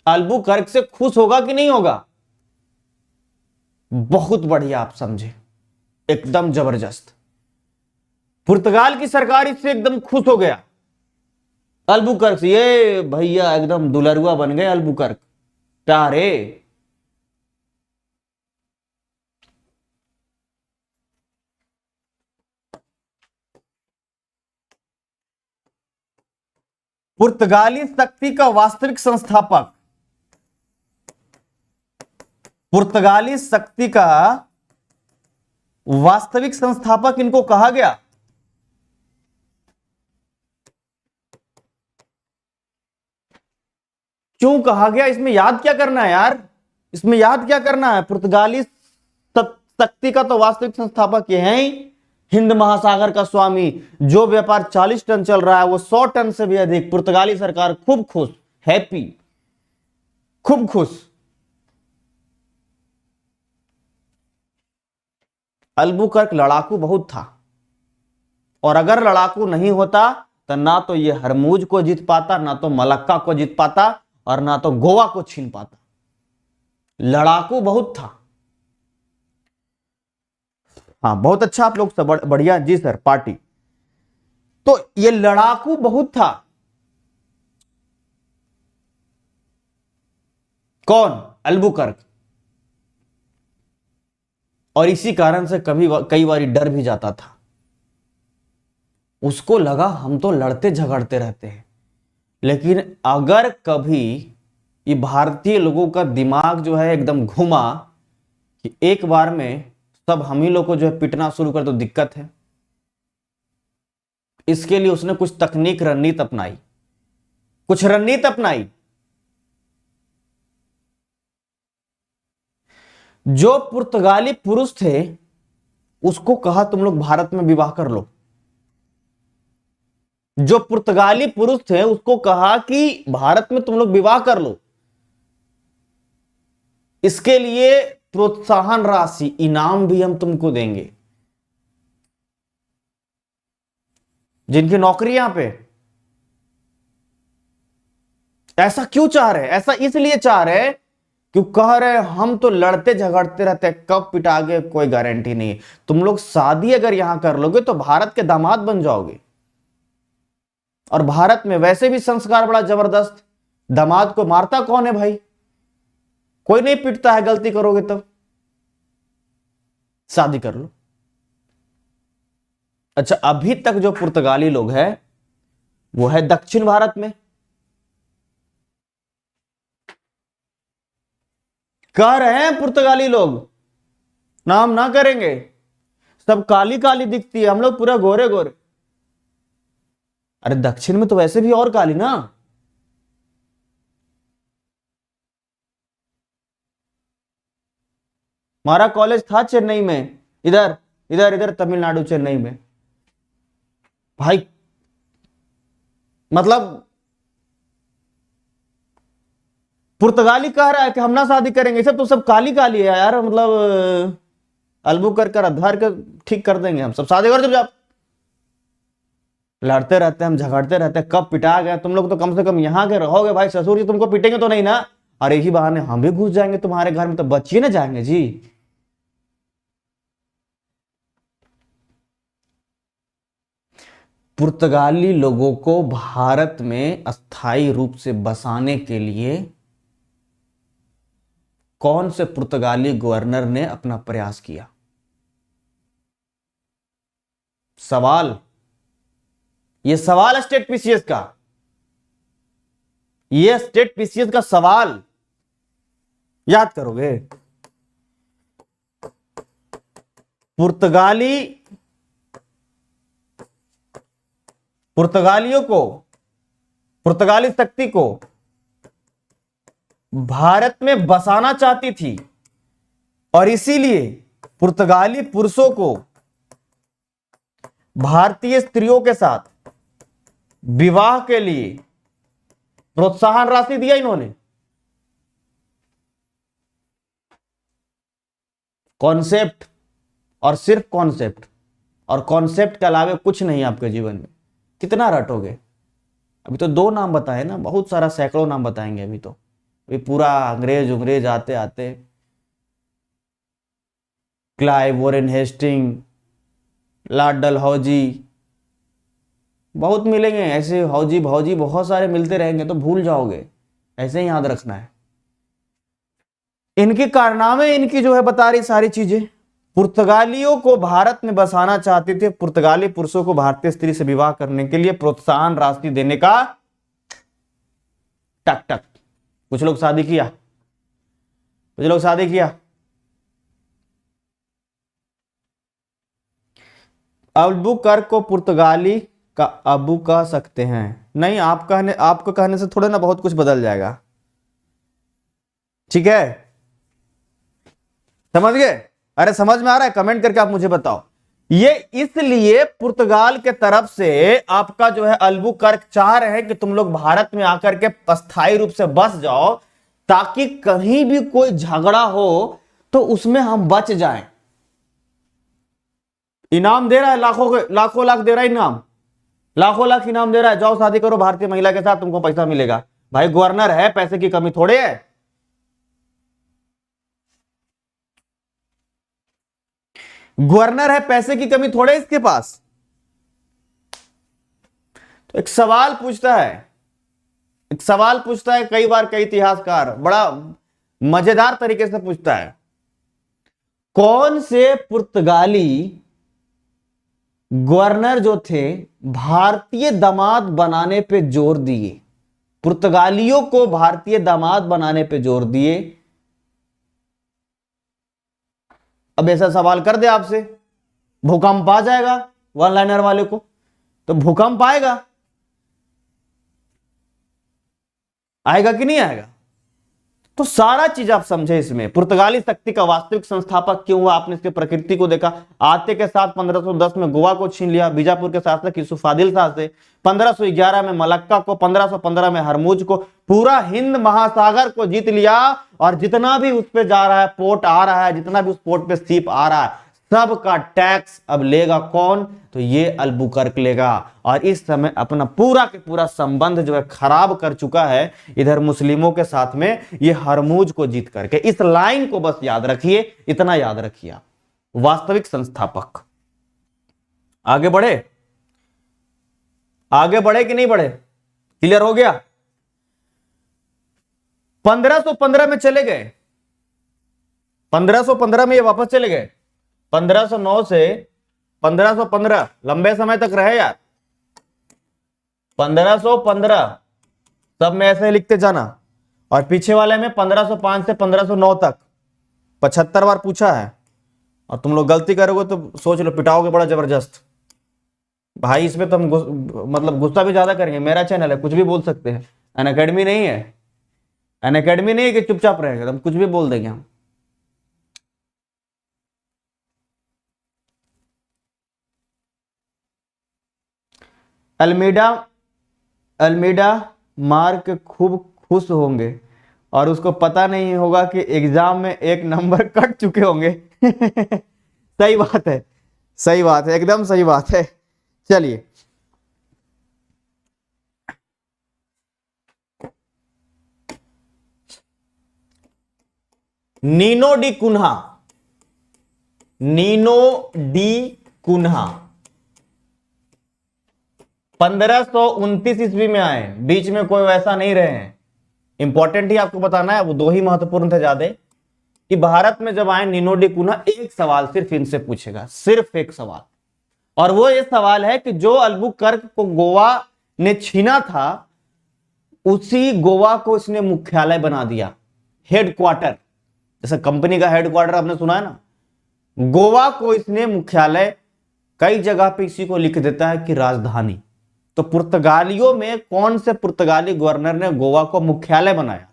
अल्बुकर्क से खुश होगा कि नहीं होगा? बहुत बढ़िया, आप समझे, एकदम जबरदस्त। पुर्तगाल की सरकार इससे एकदम खुश हो गया, अल्बुकर्क से। ये भैया एकदम दुलरुआ बन गए अल्बुकर्क, प्यारे। पुर्तगाली शक्ति का वास्तविक संस्थापक, पुर्तगाली शक्ति का वास्तविक संस्थापक इनको कहा गया। क्यों कहा गया? इसमें याद क्या करना है यार, इसमें याद क्या करना है? पुर्तगाली शक्ति का तो वास्तविक संस्थापक ये है ही हिंद महासागर का स्वामी। जो व्यापार 40 टन चल रहा है वो 100 टन से भी अधिक। पुर्तगाली सरकार खूब खुश, हैप्पी, खूब खुश। अल्बुकर्क लड़ाकू बहुत था, और अगर लड़ाकू नहीं होता तो ना तो ये हरमुज को जीत पाता, ना तो मलक्का को जीत पाता, और ना तो गोवा को छीन पाता। लड़ाकू बहुत था। हाँ, बहुत अच्छा, आप लोग सब बढ़िया जी सर, पार्टी। तो ये लड़ाकू बहुत था। कौन? अल्बुकर्क। और इसी कारण से कई बार डर भी जाता था। उसको लगा हम तो लड़ते झगड़ते रहते हैं, लेकिन अगर कभी ये भारतीय लोगों का दिमाग जो है एकदम घुमा कि एक बार में सब हम ही लोग को जो है पिटना शुरू कर, तो दिक्कत है। इसके लिए उसने कुछ तकनीक, रणनीति अपनाई, कुछ रणनीति अपनाई। जो पुर्तगाली पुरुष थे उसको कहा तुम लोग भारत में विवाह कर लो। जो पुर्तगाली पुरुष थे उसको कहा कि भारत में तुम लोग विवाह कर लो। इसके लिए प्रोत्साहन राशि, इनाम भी हम तुमको देंगे। जिनकी नौकरी यहां पे, ऐसा क्यों चाह रहे? ऐसा इसलिए चाह रहे क्यों? कह रहे हम तो लड़ते झगड़ते रहते हैं, कब पिटागे कोई गारंटी नहीं। तुम लोग शादी अगर यहां कर लोगे तो भारत के दामाद बन जाओगे। और भारत में वैसे भी संस्कार बड़ा जबरदस्त, दामाद को मारता कौन है भाई? कोई नहीं पिटता है, गलती करोगे तब। शादी कर लो। अच्छा, अभी तक जो पुर्तगाली लोग हैं वो है दक्षिण भारत में। कह रहे हैं पुर्तगाली लोग, नाम ना करेंगे, सब काली काली दिखती है, हम लोग पूरा गोरे गोरे। अरे दक्षिण में तो वैसे भी और काली ना। हमारा कॉलेज था चेन्नई में, इधर इधर इधर तमिलनाडु, चेन्नई में भाई। मतलब पुर्तगाली कह रहा है कि हम ना शादी करेंगे, सब तो सब काली काली है यार। मतलब अल्बुकर्क का आधार का ठीक कर देंगे, हम सब शादी कर जब लड़ते रहते हैं, हम झगड़ते रहते हैं, कब पिटा गए। तुम लोग तो कम से कम यहाँ के रहोगे भाई, ससुर जी तुमको पीटेंगे तो नहीं ना? और यही बहाने हम भी घुस जाएंगे तुम्हारे घर में, तो बचिए ना जाएंगे जी। पुर्तगाली लोगों को भारत में अस्थायी रूप से बसाने के लिए कौन से पुर्तगाली गवर्नर ने अपना प्रयास किया? सवाल, ये सवाल स्टेट पीसीएस का, ये स्टेट पीसीएस का सवाल याद करोगे। पुर्तगाली शक्ति को भारत में बसाना चाहती थी और इसीलिए पुर्तगाली पुरुषों को भारतीय स्त्रियों के साथ विवाह के लिए प्रोत्साहन राशि दिया इन्होंने। कॉन्सेप्ट और सिर्फ कॉन्सेप्ट, और कॉन्सेप्ट के अलावा कुछ नहीं आपके जीवन में। कितना रटोगे? अभी तो 2 नाम बताए ना, बहुत सारा सैकड़ों नाम बताएंगे अभी तो। अभी पूरा अंग्रेज आते आते Clive, Warren Hasting, Lord Dalhousie, बहुत मिलेंगे ऐसे। हौजी भौजी बहुत सारे मिलते रहेंगे तो भूल जाओगे, ऐसे ही याद रखना है। इनके कारनामे, इनकी जो है बता रही सारी चीजें। पुर्तगालियों को भारत में बसाना चाहते थे, पुर्तगाली पुरुषों को भारतीय स्त्री से विवाह करने के लिए प्रोत्साहन राशि देने का टक टक। कुछ लोग शादी किया, कुछ लोग शादी किया। अल्बुकर्क को पुर्तगाली का अबू कह सकते हैं? नहीं, आपको कहने से थोड़ा ना बहुत कुछ बदल जाएगा। ठीक है, समझ गए? अरे समझ में आ रहा है? कमेंट करके आप मुझे बताओ। ये इसलिए पुर्तगाल के तरफ से आपका जो है अल्बुकर्क चाह रहे हैं कि तुम लोग भारत में आकर के अस्थायी रूप से बस जाओ, ताकि कहीं भी कोई झगड़ा हो तो उसमें हम बच जाएं। इनाम दे रहा है, लाखों लाख दे रहा है इनाम, लाखों लाख इनाम दे रहा है। जाओ शादी करो भारतीय महिला के साथ, तुमको पैसा मिलेगा। भाई गवर्नर है, पैसे की कमी थोड़े है। गवर्नर है, पैसे की कमी थोड़े इसके पास। तो एक सवाल पूछता है, कई बार कई इतिहासकार बड़ा मजेदार तरीके से पूछता है, कौन से पुर्तगाली गवर्नर जो थे भारतीय दामाद बनाने पे जोर दिए? पुर्तगालियों को भारतीय दामाद बनाने पे जोर दिए। अब ऐसा सवाल कर दे आपसे, भूकंप आ जाएगा वन लाइनर वाले को, तो भूकंप आएगा कि नहीं आएगा? तो सारा चीज आप समझे इसमें। पुर्तगाली शक्ति का वास्तविक संस्थापक क्यों हुआ? आपने इसके प्रकृति को देखा। आते के साथ 1510 में गोवा को छीन लिया बीजापुर के शासक यूसुफ आदिल शाह से, 1511 में मलक्का को, 1515 में हरमुज को, पूरा हिंद महासागर को जीत लिया। और जितना भी उस पे जा रहा है, पोर्ट आ रहा है, जितना भी उस पोर्ट पे शिप आ रहा है, सब का टैक्स अब लेगा कौन? तो ये अल्बुकर्क लेगा। और इस समय अपना पूरा के पूरा संबंध जो है खराब कर चुका है इधर मुस्लिमों के साथ में, ये हरमुज को जीत करके। इस लाइन को बस याद रखिए, इतना याद रखिए। वास्तविक संस्थापक। आगे बढ़े कि नहीं बढ़े? क्लियर हो गया? 1515 में चले गए, 1515 में ये वापस चले गए। 1509 से 1515 लंबे समय तक रहे यार। 1515 सब में ऐसे लिखते जाना, और पीछे वाले में 1505 से 1509 तक 75 बार पूछा है। और तुम लोग गलती करोगे तो सोच लो पिटाओगे बड़ा जबरदस्त। भाई इसमें तो हम मतलब गुस्सा भी ज्यादा करेंगे। मेरा चैनल है, कुछ भी बोल सकते हैं। अनअकैडमी नहीं है, अनअकैडमी नहीं है कि चुपचाप रहेगा, हम कुछ भी बोल देंगे हम। अल्मीडा मार्क खूब खुश होंगे और उसको पता नहीं होगा कि एग्जाम में 1 नंबर कट चुके होंगे। सही बात है, सही बात है, एकदम सही बात है। चलिए नीनो डी कुन्हा 1529 ईस्वी में आए, बीच में कोई वैसा नहीं रहे हैं। इंपॉर्टेंट ही आपको बताना है, वो 2 ही महत्वपूर्ण थे ज्यादा, कि भारत में जब आए नीनो डी कुन्हा, एक सवाल सिर्फ इनसे पूछेगा, सिर्फ एक सवाल। और वो ये सवाल है कि जो अल्बुकर्क को गोवा ने छीना था, उसी गोवा को इसने मुख्यालय बना दिया, हेडक्वार्टर। जैसे कंपनी का हेडक्वार्टर आपने सुना है ना, गोवा को इसने मुख्यालय, कई जगह पे इसी को लिख देता है कि राजधानी। तो पुर्तगालियों में कौन से पुर्तगाली गवर्नर ने गोवा को मुख्यालय बनाया?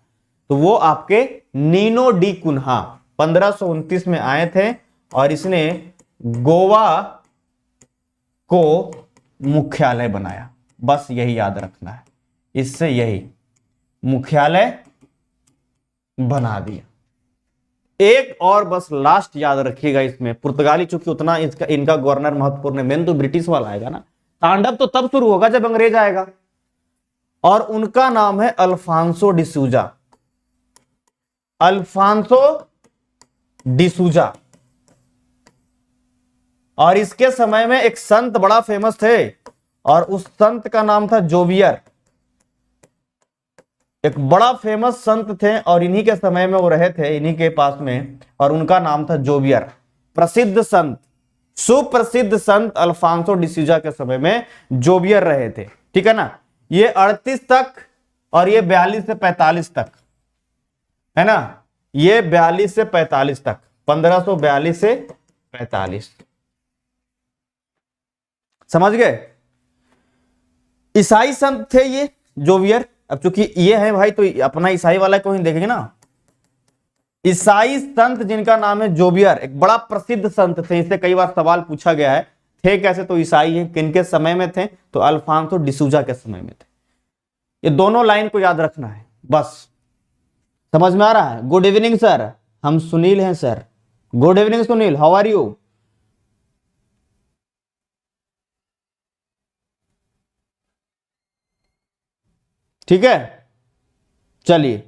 तो वो आपके नीनो डी कुन्हा 1529 में आए थे और इसने गोवा को मुख्यालय बनाया। बस यही याद रखना है, इससे यही मुख्यालय बना दिया। एक और बस लास्ट याद रखिएगा इसमें, पुर्तगाली चूंकि उतना इनका गवर्नर महत्वपूर्ण है, मेन तो ब्रिटिश वाला आएगा ना, तांडव तो तब शुरू होगा जब अंग्रेज आएगा। और उनका नाम है अल्फांसो डिसूजा। अल्फांसो डिसूजा। और इसके समय में एक संत बड़ा फेमस थे और उस संत का नाम था जोवियर। एक बड़ा फेमस संत थे और इन्हीं के समय में वो रहे थे, इन्हीं के पास में, और उनका नाम था जोवियर। प्रसिद्ध संत, सुप्रसिद्ध संत अल्फांसो डिसूजा के समय में जोवियर रहे थे। ठीक है ना। ये 38 तक और ये 42 से 45 तक है ना, ये 42 से 45 तक, 1542 से 45, समझ गए। ईसाई संत थे ये जोवियर। अब चूंकि ये है भाई तो अपना ईसाई वाला को ही देखेंगे ना। ईसाई संत जिनका नाम है जोवियर, एक बड़ा प्रसिद्ध संत थे, इससे कई बार सवाल पूछा गया है, थे कैसे? तो ईसाई है। किनके समय में थे? तो अल्फांसो डिसूजा के समय में थे। ये दोनों लाइन को याद रखना है बस। समझ में आ रहा है? गुड इवनिंग सर, हम सुनील हैं sir. Good evening Sunil, how are you? ठीक है, चलिए,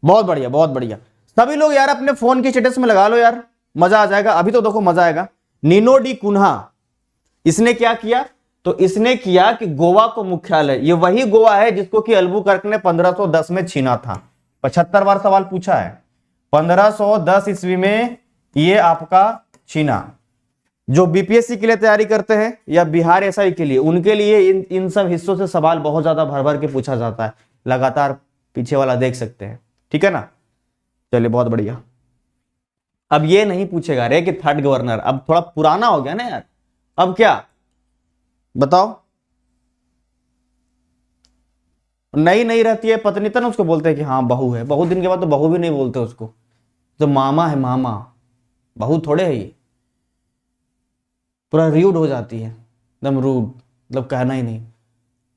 बहुत बढ़िया बहुत बढ़िया। सभी लोग यार अपने फोन की स्टेटस में लगा लो यार, मजा आ जाएगा। अभी तो देखो मजा आएगा। नीनो डी कुन्हा, इसने क्या किया? तो इसने किया कि गोवा को मुख्यालय, ये वही गोवा है जिसको कि अल्बुकर्क ने 1510 में छीना था। 75 बार सवाल पूछा है। 1510 ईस्वी में ये आपका छीना। जो बीपीएससी के लिए तैयारी करते हैं या बिहार एसआई के लिए, उनके लिए इन सब हिस्सों से सवाल बहुत ज्यादा भर भर के पूछा जाता है। लगातार पीछे वाला देख सकते हैं। ठीक है ना। चलिए बहुत बढ़िया। अब ये नहीं पूछेगा रे कि थर्ड गवर्नर, अब थोड़ा पुराना हो गया ना यार। अब क्या बताओ? नई नहीं रहती है पत्नी तो ना उसको बोलते हैं कि हाँ बहू है। बहुत दिन के बाद तो बहू भी नहीं बोलते उसको, तो मामा है मामा, बहू थोड़े है ये। पूरा रूड हो जाती है, एकदम रूड, मतलब कहना ही नहीं।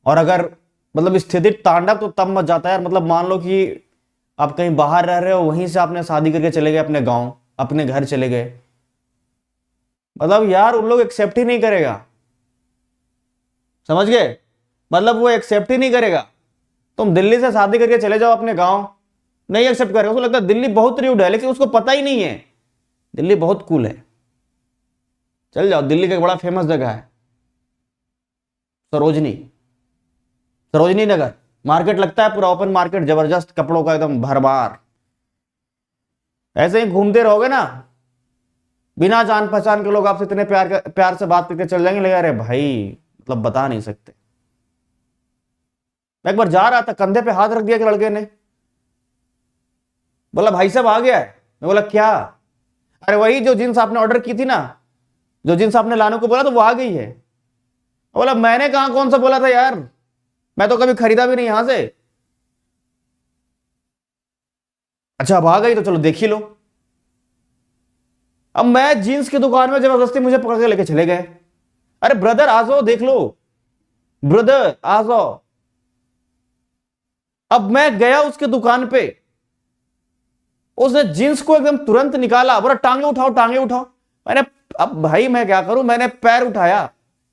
और अगर मतलब स्थिति तांडव तो तब मच जाता है यार। मतलब मान लो कि आप कहीं बाहर रह रहे हो, वहीं से आपने शादी करके चले गए अपने गांव, अपने घर चले गए, मतलब यार उन लोग एक्सेप्ट ही नहीं करेगा। समझ गए? मतलब वो एक्सेप्ट ही नहीं करेगा। तुम दिल्ली से शादी करके चले जाओ अपने गांव, नहीं एक्सेप्ट करेगा। उसको लगता है दिल्ली बहुत रूड है, लेकिन उसको पता ही नहीं है दिल्ली बहुत कूल है। चल जाओ, दिल्ली का एक बड़ा फेमस जगह है सरोजनी, सरोजनी नगर मार्केट लगता है, पूरा ओपन मार्केट, जबरदस्त कपड़ों का एकदम भरमार। ऐसे ही घूमते रहोगे ना, बिना जान पहचान के लोग आपसे इतने प्यार से बात करके चल जाएंगे, लगा अरे भाई मतलब बता नहीं सकते। मैं एक बार जा रहा था, कंधे पे हाथ रख दिया कि लड़के ने, बोला भाई साहब आ गया है। मैं बोला क्या? अरे वही जो जींस आपने ऑर्डर की थी ना, जो जींस आपने लाने को बोला तो वो आ गई है। बोला मैंने कहा कौन सा बोला था यार, मैं तो कभी खरीदा भी नहीं यहां से। अच्छा अब आ गई तो चलो देख ही लो। अब मैं जींस की दुकान में जबरदस्ती मुझे पकड़ के लेके चले गए। अरे ब्रदर आ जाओ देख लो, ब्रदर आ जाओ। अब मैं गया उसके दुकान पे, उसने जींस को एकदम तुरंत निकाला, बोला टांगे उठाओ टांगे उठाओ। मैंने, अब भाई मैं क्या करूं, मैंने पैर उठाया,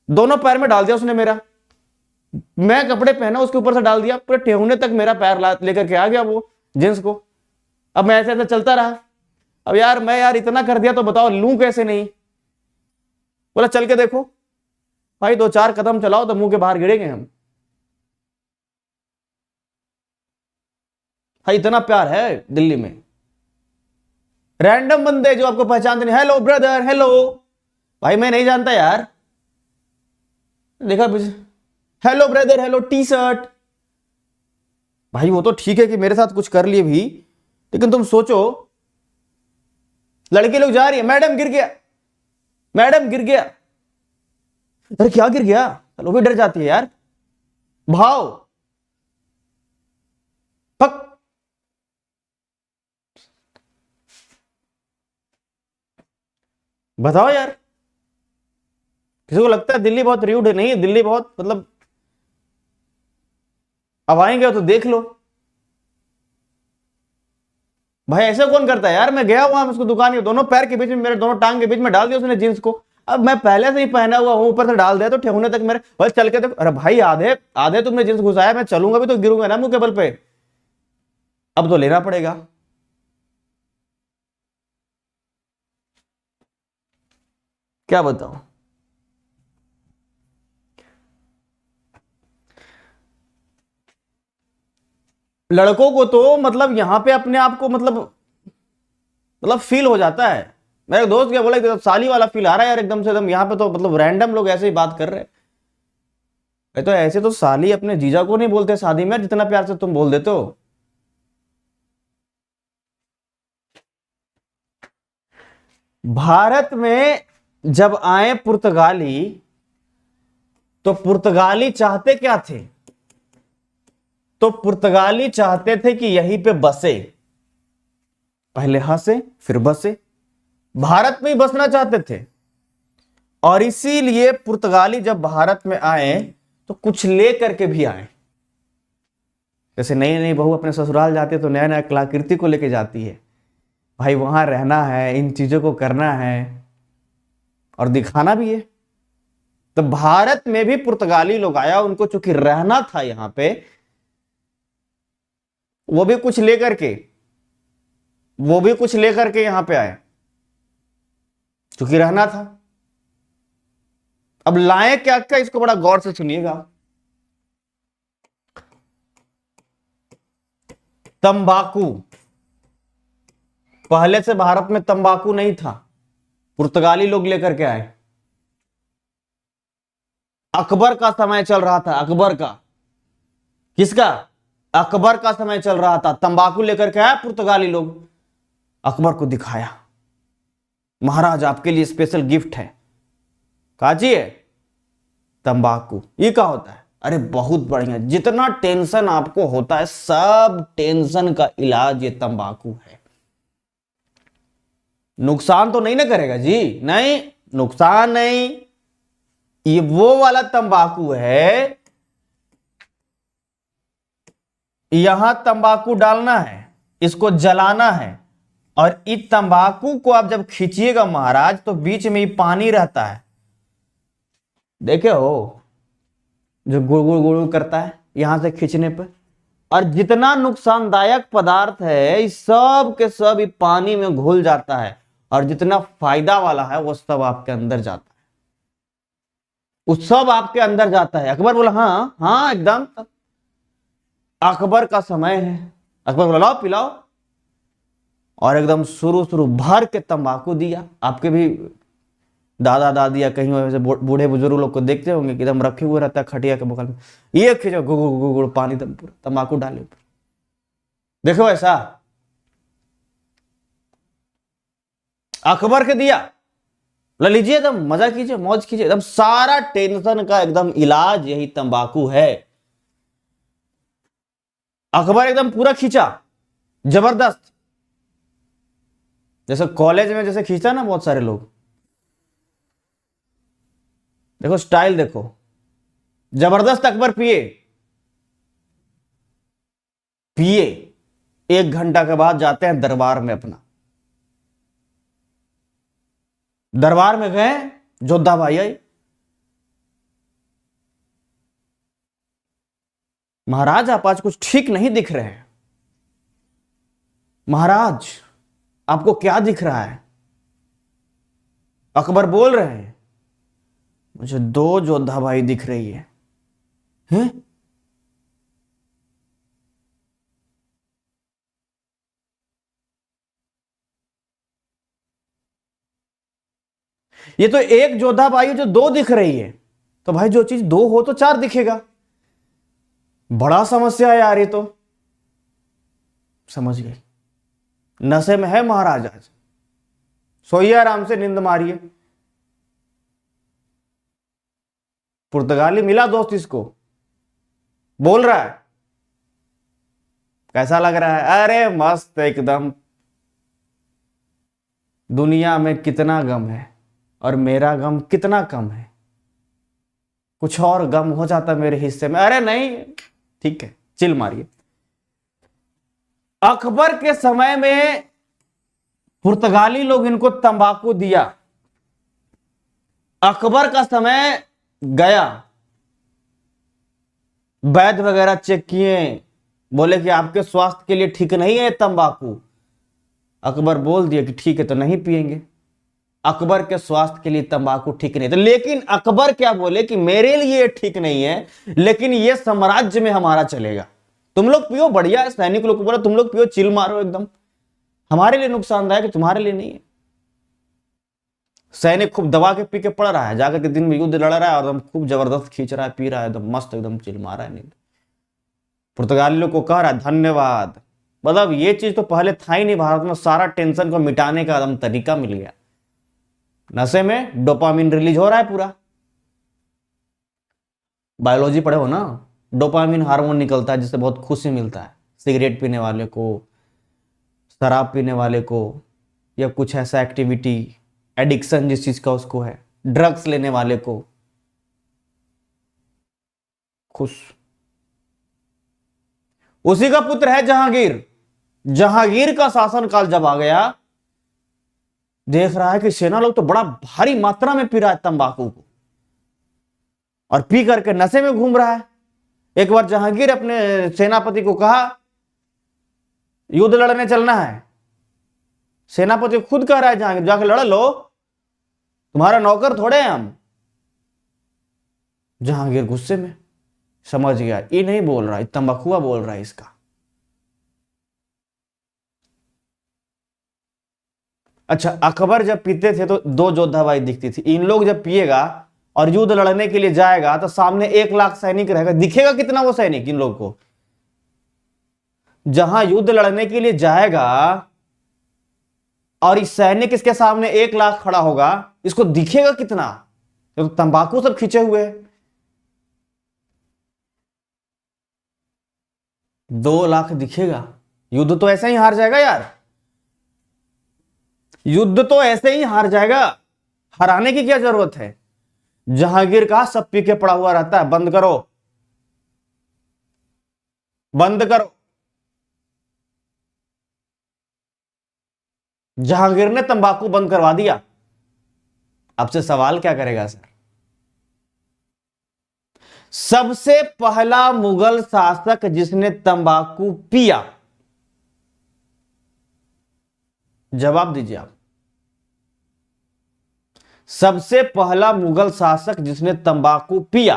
दोनों पैर में डाल दिया उसने मेरा। मैं कपड़े पहना उसके ऊपर से डाल दिया, पूरे ठेहुने तक मेरा पैर लेकर के आ गया वो जींस को। अब मैं ऐसे ऐसे चलता रहा। अब यार मैं यार इतना कर दिया तो बताओ लूं कैसे नहीं? बोला चल के देखो। भाई 2-4 कदम चलाओ तो मुंह के बाहर गिरेंगे हम। भाई इतना प्यार है दिल्ली में। रैंडम बंदे जो आपको पहचानते नहीं, हेलो ब्रदर हेलो, भाई मैं नहीं जानता यार। देखा hello brother hello T shirt. भाई वो तो ठीक है कि मेरे साथ कुछ कर लिए भी, लेकिन तुम सोचो लड़की लोग जा रही है, मैडम गिर गया, मैडम गिर गया। अरे क्या गिर गया? वो भी डर जाती है यार। भाव पक। बताओ यार, किसी को लगता है दिल्ली बहुत रूड है? नहीं है, दिल्ली बहुत मतलब, अब आएंगे तो देख लो भाई, ऐसे कौन करता है यार? मैं गया हुआ उसको दुकान के दोनों पैर के बीच में, मेरे दोनों टांग के बीच में डाल दिया उसने जींस को। अब मैं पहले से ही पहना हुआ हूं, ऊपर से डाल दिया तो ठेहुने तक मेरे, भाई चल के देखो। अरे भाई आधे आधे तुमने जींस घुसाया, मैं चलूंगा भी तो गिरूंगा ना मुंह के बल पे। अब तो लेना पड़ेगा। क्या बताऊं? लड़कों को तो मतलब यहां पे अपने आप को मतलब फील हो जाता है। मेरे दोस्त क्या बोला, एकदम साली वाला फील आ रहा है यार एकदम से, एकदम यहाँ पे तो मतलब रैंडम लोग ऐसे ही बात कर रहे हैं। तो ऐसे तो साली अपने जीजा को नहीं बोलते शादी में, जितना प्यार से तुम बोल देते हो। भारत में जब आए पुर्तगाली, तो पुर्तगाली चाहते क्या थे? तो पुर्तगाली चाहते थे कि यहीं पे बसे, पहले हंसे फिर बसे, भारत में ही बसना चाहते थे। और इसीलिए पुर्तगाली जब भारत में आए तो कुछ ले करके भी आए। जैसे नई नई बहू अपने ससुराल जाती है तो नया नया कलाकृति को लेके जाती है, भाई वहां रहना है, इन चीजों को करना है और दिखाना भी है। तो भारत में भी पुर्तगाली लोग आया, उनको चूंकि रहना था यहां पे, वो भी कुछ लेकर के, वो भी कुछ लेकर के यहां पे आए, चूंकि रहना था। अब लाए क्या क्या, इसको बड़ा गौर से सुनिएगा। तंबाकू, पहले से भारत में तंबाकू नहीं था, पुर्तगाली लोग लेकर के आए। अकबर का समय चल रहा था, अकबर का, किसका? अकबर का समय चल रहा था, तंबाकू लेकर के आया पुर्तगाली लोग, अकबर को दिखाया, महाराज आपके लिए स्पेशल गिफ्ट है। कहा चाहिए? तंबाकू। ये क्या होता है? अरे बहुत बढ़िया, जितना टेंशन आपको होता है सब टेंशन का इलाज ये तंबाकू है। नुकसान तो नहीं ना करेगा जी? नहीं, नुकसान नहीं। ये वो वाला तंबाकू है, यहां तंबाकू डालना है, इसको जलाना है, और इस तंबाकू को आप जब खींचिएगा महाराज तो बीच में ही पानी रहता है, देखे हो जो गुड़ गुड़ गुड़ करता है यहां से खींचने पर। और जितना नुकसानदायक पदार्थ है इस सब के सब ये पानी में घुल जाता है, और जितना फायदा वाला है वो सब आपके अंदर जाता है, वो सब आपके अंदर जाता है। अकबर बोला हाँ हाँ एकदम, अकबर का समय है। अकबर बोला लाओ पिलाओ, और एकदम शुरू शुरू भर के तंबाकू दिया। आपके भी दादा दादी या कहीं वैसे बूढ़े बुजुर्ग लोग को देखते होंगे कि एकदम रखे हुए रहता है खटिया के बगल में, ये खींचो गुगुड़ गुगुड़ पानी, दम पूरा तंबाकू डाले, देखो ऐसा। अकबर के दिया, ले लीजिए एकदम मजा कीजिए, मौज कीजिए, एकदम सारा टेंशन का एकदम इलाज यही तंबाकू है। अकबर एकदम पूरा खींचा, जबरदस्त, जैसे कॉलेज में जैसे खींचा ना बहुत सारे लोग, देखो स्टाइल देखो, जबरदस्त। अकबर पिए पिए, 1 घंटा के बाद जाते हैं दरबार में अपना। दरबार में गए, जोधा भाई आई, महाराज आप आज कुछ ठीक नहीं दिख रहे हैं, महाराज आपको क्या दिख रहा है? अकबर बोल रहे हैं मुझे 2 जोधा भाई दिख रही है। हैं? ये तो एक जोधा भाई जो 2 दिख रही है, तो भाई जो चीज 2 हो तो 4 दिखेगा। बड़ा समस्या है यार ये तो। समझ गई, नशे में है महाराज आज। सोइए आराम से, नींद मारिए। पुर्तगाली मिला दोस्त इसको, बोल रहा है, कैसा लग रहा है? अरे मस्त एकदम। दुनिया में कितना गम है और मेरा गम कितना कम है, कुछ और गम हो जाता मेरे हिस्से में। अरे नहीं, ठीक है, चिल मारिए। अकबर के समय में पुर्तगाली लोग इनको तंबाकू दिया। अकबर का समय गया, वैद्य वगैरह चेक किए, बोले कि आपके स्वास्थ्य के लिए ठीक नहीं है तंबाकू। अकबर बोल दिया कि ठीक है, तो नहीं पिएंगे। अकबर के स्वास्थ्य के लिए तंबाकू ठीक नहीं। तो लेकिन अकबर क्या बोले कि मेरे लिए ठीक नहीं है, लेकिन ये साम्राज्य में हमारा चलेगा, तुम लोग पियो, बढ़िया है। सैनिक लोग को बोला तुम लोग पियो, चिल मारो एकदम, हमारे लिए नुकसानदायक है, तुम्हारे लिए नहीं है। सैनिक खूब दबा के पी के पड़ रहा है, जाकर के दिन में युद्ध लड़ रहा है और एकदम खूब जबरदस्त खींच रहा है, पी रहा है, एकदम मस्त, एकदम चिल मारा है नींद। पुर्तगाली लोग को कह रहा है धन्यवाद। मतलब ये चीज तो पहले था ही नहीं भारत में, सारा टेंशन को मिटाने का एकदम तरीका मिल गया। नशे में डोपामिन रिलीज हो रहा है पूरा। बायोलॉजी पढ़े हो ना, डोपामिन हार्मोन निकलता है जिससे बहुत खुशी मिलता है। सिगरेट पीने वाले को, शराब पीने वाले को, या कुछ ऐसा एक्टिविटी, एडिक्शन जिस चीज का उसको है, ड्रग्स लेने वाले को, खुश। उसी का पुत्र है जहांगीर। जहांगीर का शासनकाल जब आ गया, देख रहा है कि सेना लोग तो बड़ा भारी मात्रा में पी रहा है तंबाकू को, और पी करके नशे में घूम रहा है। एक बार जहांगीर अपने सेनापति को कहा युद्ध लड़ने चलना है। सेनापति खुद कह रहा है जहांगीर जाके लड़ लो, तुम्हारा नौकर थोड़े हैं हम। जहांगीर गुस्से में समझ गया ये नहीं बोल रहा, तंबाकुआ बोल रहा है इसका। अच्छा, अकबर जब पीते थे तो दो योद्धाबाई दिखती थी। इन लोग जब पिएगा और युद्ध लड़ने के लिए जाएगा तो सामने 1 लाख सैनिक रहेगा, दिखेगा कितना वो सैनिक इन लोग को। जहां युद्ध लड़ने के लिए जाएगा और इस सैनिक इसके सामने 1 लाख खड़ा होगा, इसको दिखेगा कितना, तो तंबाकू सब खींचे हुए है। 2 लाख दिखेगा। युद्ध तो ऐसे ही हार जाएगा यार, युद्ध तो ऐसे ही हार जाएगा, हराने की क्या जरूरत है। जहांगीर का सब पी के पड़ा हुआ रहता है, बंद करो, बंद करो। जहांगीर ने तंबाकू बंद करवा दिया। आपसे सवाल क्या करेगा सर? सबसे पहला मुगल शासक जिसने तंबाकू पिया, जवाब दीजिए आप। सबसे पहला मुगल शासक जिसने तंबाकू पिया,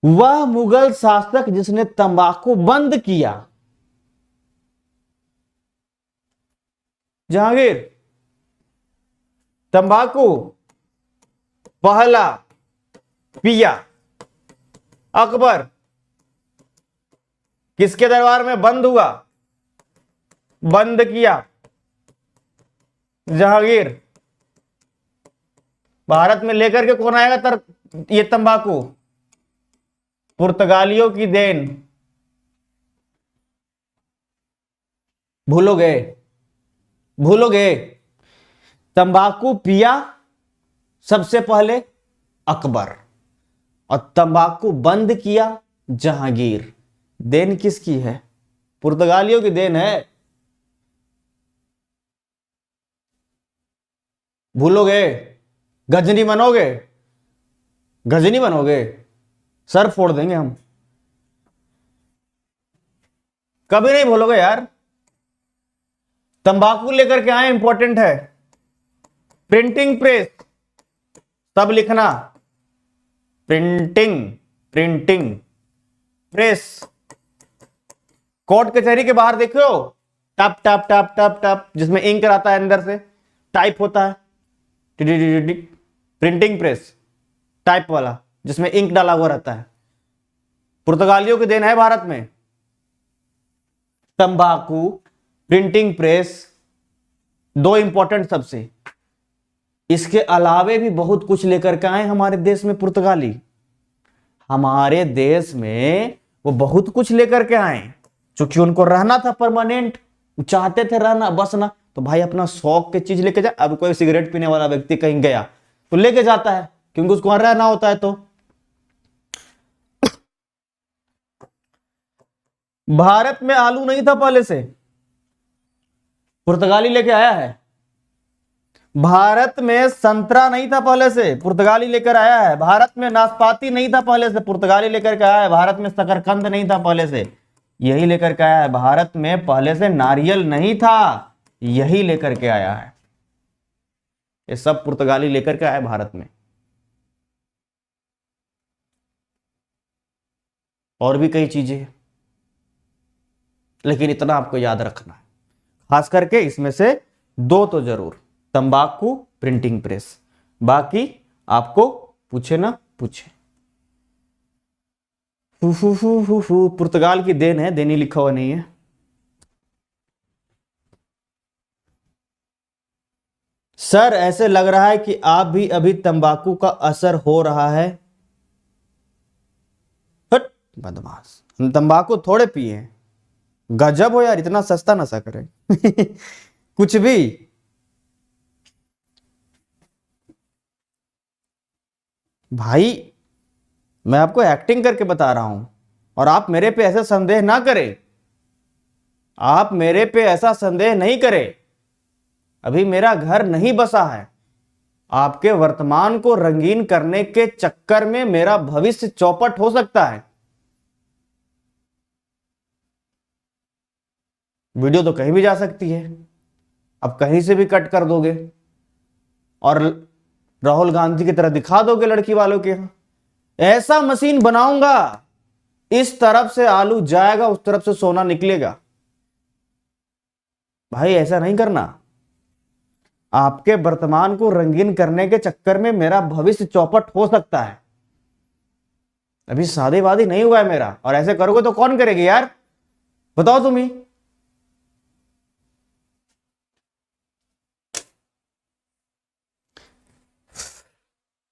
वह मुगल शासक जिसने तंबाकू बंद किया। जहांगीर तंबाकू पहला पिया, अकबर किसके दरबार में बंद हुआ, बंद किया। जहांगीर भारत में लेकर के कौन आएगा ये तंबाकू? पुर्तगालियों की देन। भूलोगे, भूलोगे? तंबाकू पिया सबसे पहले अकबर, और तंबाकू बंद किया जहांगीर। देन किसकी है? पुर्तगालियों की देन है। भूलोगे? गजनी बनोगे? गजनी बनोगे, सर फोड़ देंगे हम। कभी नहीं भूलोगे यार। तंबाकू लेकर के आए, इंपॉर्टेंट है। प्रिंटिंग प्रेस, सब लिखना। Printing, printing press. कोर्ट कचहरी के बाहर देखो, टप टप टप टप टप, जिसमें इंक आता है अंदर से, टाइप होता है। प्रिंटिंग प्रेस, टाइप वाला, जिसमें इंक डाला हुआ रहता है। पुर्तगालियों की देन है भारत में तंबाकू, प्रिंटिंग प्रेस, दो इंपॉर्टेंट सबसे। इसके अलावे भी बहुत कुछ लेकर के आए हमारे देश में पुर्तगाली। हमारे देश में वो बहुत कुछ लेकर के आए, क्योंकि उनको रहना था परमानेंट, चाहते थे रहना बसना। तो भाई अपना शौक की चीज लेके जा। अब कोई सिगरेट पीने वाला व्यक्ति कहीं गया तो लेके जाता है, क्योंकि उसको वहां रहना होता है। तो भारत में आलू नहीं था पहले से, पुर्तगाली लेके आया है। भारत में संतरा नहीं था पहले से, पुर्तगाली लेकर आया है। भारत में नाशपाती नहीं था पहले से, पुर्तगाली लेकर के आया है। भारत में शकरकंद नहीं था पहले से, यही लेकर के आया है। भारत में पहले से नारियल नहीं था, यही लेकर के आया है। ये सब पुर्तगाली लेकर के आया भारत में। और भी कई चीजें हैं, लेकिन इतना आपको याद रखना है, खास करके इसमें से दो तो जरूर, तंबाकू, प्रिंटिंग प्रेस। बाकी आपको पूछे ना पूछे। पुर्तगाल की देन है, देनी लिखा हुआ नहीं है। सर ऐसे लग रहा है कि आप भी अभी तंबाकू का असर हो रहा है। हट बदमाश, हम तंबाकू थोड़े पिए हैं। गजब हो यार, इतना सस्ता नशा करें कुछ भी। भाई मैं आपको एक्टिंग करके बता रहा हूं, और आप मेरे पे ऐसा संदेह ना करें, आप मेरे पे ऐसा संदेह नहीं करें। अभी मेरा घर नहीं बसा है। आपके वर्तमान को रंगीन करने के चक्कर में मेरा भविष्य चौपट हो सकता है। वीडियो तो कहीं भी जा सकती है, अब कहीं से भी कट कर दोगे और राहुल गांधी की तरह दिखा दोगे लड़की वालों के यहां। ऐसा मशीन बनाऊंगा, इस तरफ से आलू जाएगा, उस तरफ से सोना निकलेगा। भाई ऐसा नहीं करना। आपके वर्तमान को रंगीन करने के चक्कर में मेरा भविष्य चौपट हो सकता है। अभी शादी वादी नहीं हुआ है मेरा, और ऐसे करोगे तो कौन करेगी यार, बताओ तुम ही।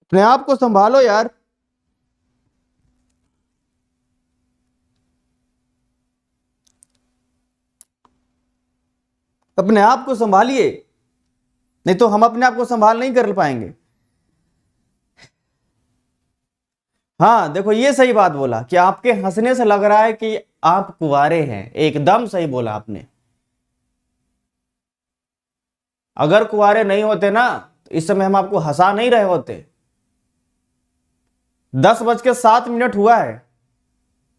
अपने आप को संभालो यार। अपने आप को संभालिए, नहीं तो हम अपने आप को संभाल नहीं कर पाएंगे। हाँ देखो, ये सही बात बोला कि आपके हंसने से लग रहा है कि आप कुंवारे हैं। एकदम सही बोला आपने। अगर कुंवारे नहीं होते ना, तो इस समय हम आपको हंसा नहीं रहे होते। 10:07 हुआ है,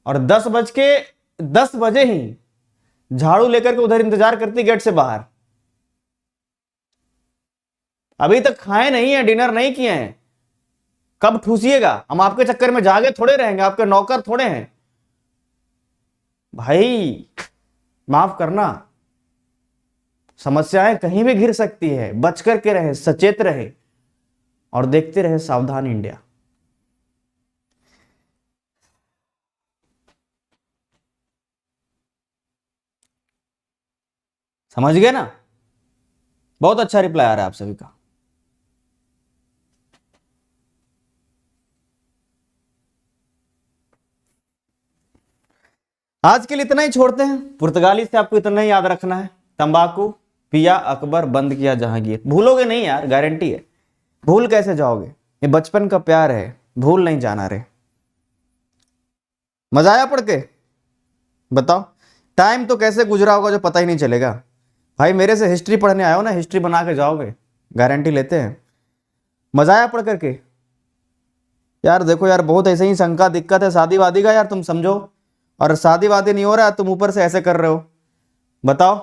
और 10 बजे ही झाड़ू लेकर के उधर इंतजार करती गेट से बाहर। अभी तक खाए नहीं है, डिनर नहीं किए हैं, कब ठूसिएगा। हम आपके चक्कर में जागे थोड़े रहेंगे, आपके नौकर थोड़े हैं। भाई माफ करना, समस्याएं कहीं भी घिर सकती है। बच करके रहे, सचेत रहे, और देखते रहे सावधान इंडिया। समझ गए ना? बहुत अच्छा रिप्लाई आ रहा है आप सभी का। आज के लिए इतना ही छोड़ते हैं। पुर्तगाली से आपको इतना ही याद रखना है, तंबाकू पिया अकबर, बंद किया जहांगीर। भूलोगे नहीं यार, गारंटी है। भूल कैसे जाओगे, ये बचपन का प्यार है, भूल नहीं जाना रे। मजा आया पढ़ के? बताओ, टाइम तो कैसे गुजरा होगा जो पता ही नहीं चलेगा। भाई मेरे से हिस्ट्री पढ़ने आए हो ना, हिस्ट्री बना के जाओगे, गारंटी लेते हैं। मजा आया पढ़ करके? यार देखो यार, बहुत ऐसे ही शंका दिक्कत है शादी वादी का यार, तुम समझो। और शादी वादी नहीं हो रहा है, तुम ऊपर से ऐसे कर रहे हो। बताओ,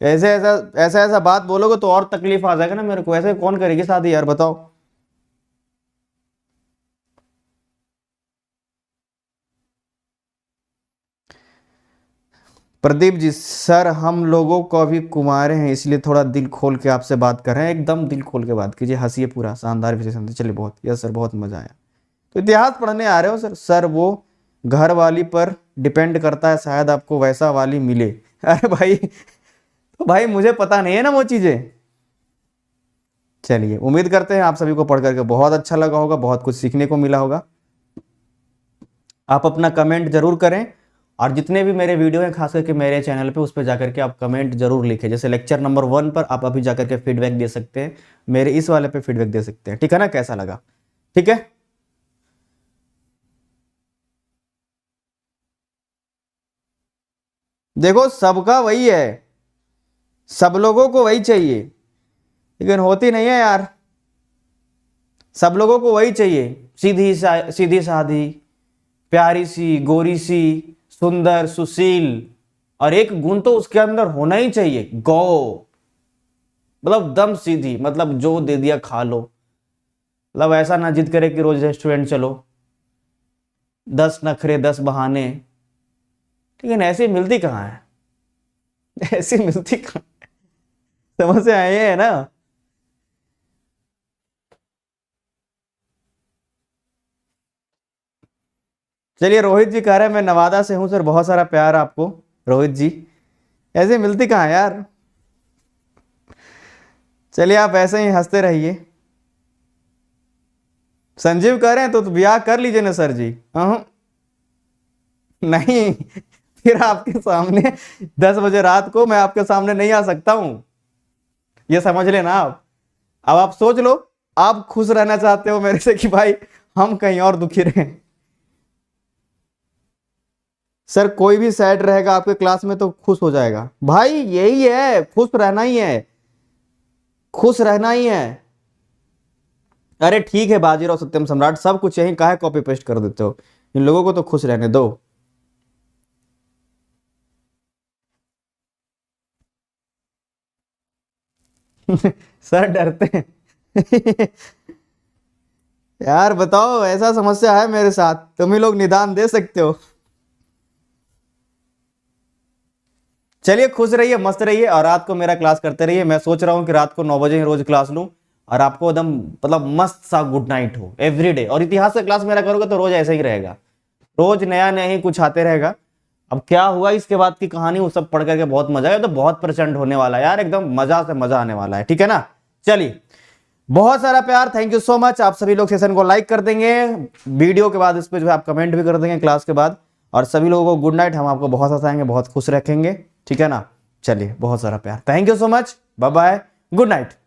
ऐसा बात बोलोगे तो और तकलीफ आ जाएगा ना मेरे को। ऐसे कौन करेगी शादी यार, बताओ। प्रदीप जी, सर हम लोगों को अभी कुमारे हैं, इसलिए थोड़ा दिल खोल के आपसे बात कर रहे हैं। एकदम दिल खोल के बात कीजिए, हंसिए पूरा। शानदार विशेषण थे, चलिए बहुत। यस सर, बहुत मजा आया। तो इतिहास पढ़ने आ रहे हो सर? सर वो घर वाली पर डिपेंड करता है, शायद आपको वैसा वाली मिले। अरे भाई, तो भाई मुझे पता नहीं है ना वो चीजें। चलिए, उम्मीद करते हैं आप सभी को पढ़ करके बहुत अच्छा लगा होगा, बहुत कुछ सीखने को मिला होगा। आप अपना कमेंट जरूर करें, और जितने भी मेरे वीडियो हैं खास करके मेरे चैनल पे, उस पर जाकर के आप कमेंट जरूर लिखें। जैसे लेक्चर नंबर 1 पर आप अभी जाकर के फीडबैक दे सकते हैं, मेरे इस वाले पे फीडबैक दे सकते हैं, ठीक है ना, कैसा लगा, ठीक है। देखो सबका वही है, सब लोगों को वही चाहिए, लेकिन होती नहीं है यार। सब लोगों को वही चाहिए, सीधी साधी, प्यारी सी, गोरी सी, सुंदर, सुशील, और एक गुण तो उसके अंदर होना ही चाहिए, गौ, मतलब दम सीधी, मतलब जो दे दिया खा लो। मतलब ऐसा ना जिद करे कि रोज रेस्टोरेंट चलो, 10 नखरे 10 बहाने, लेकिन ऐसी मिलती कहाँ है? ऐसी मिलती कहाँ? समझ से आए है ना। चलिए, रोहित जी कह रहे हैं मैं नवादा से हूं सर, बहुत सारा प्यार आपको रोहित जी। ऐसे मिलती कहाँ है यार। चलिए, आप ऐसे ही हंसते रहिए। संजीव कह रहे हैं तो ब्याह कर लीजिए ना सर जी। नहीं, फिर आपके सामने 10 बजे रात को मैं आपके सामने नहीं आ सकता हूं, ये समझ लेना आप। अब आप सोच लो, आप खुश रहना चाहते हो मेरे से कि भाई हम कहीं और दुखी रहें। सर कोई भी सैड रहेगा आपके क्लास में तो खुश हो जाएगा, भाई यही है, खुश रहना ही है, खुश रहना ही है। अरे ठीक है बाजीराव सत्यम सम्राट, सब कुछ यही काहे कॉपी पेस्ट कर देते हो, इन लोगों को तो खुश रहने दो। सर डरते हैं। यार बताओ, ऐसा समस्या है मेरे साथ, तुम ही लोग निदान दे सकते हो। चलिए, खुश रहिए, मस्त रहिए, और रात को मेरा क्लास करते रहिए। मैं सोच रहा हूँ कि रात को 9 बजे ही रोज क्लास लूँ, और आपको एकदम मतलब मस्त सा गुड नाइट हो एवरी डे। और इतिहास का क्लास मेरा करोगे तो रोज ऐसा ही रहेगा, रोज नया नया ही कुछ आते रहेगा। अब क्या हुआ इसके बाद की कहानी, वो सब पढ़ करके बहुत मजा आया, तो बहुत प्रचंड होने वाला है यार, एकदम मजा से मजा आने वाला है, ठीक है ना। चलिए, बहुत सारा प्यार, थैंक यू सो मच। आप सभी लोग सेशन को लाइक कर देंगे, वीडियो के बाद इस पे जो है आप कमेंट भी कर देंगे क्लास के बाद, और सभी लोगों को गुड नाइट। हम आपको बहुत हंसाएंगे, बहुत खुश रखेंगे, ठीक है ना। चलिए, बहुत सारा प्यार, thank you so much, bye bye, good night.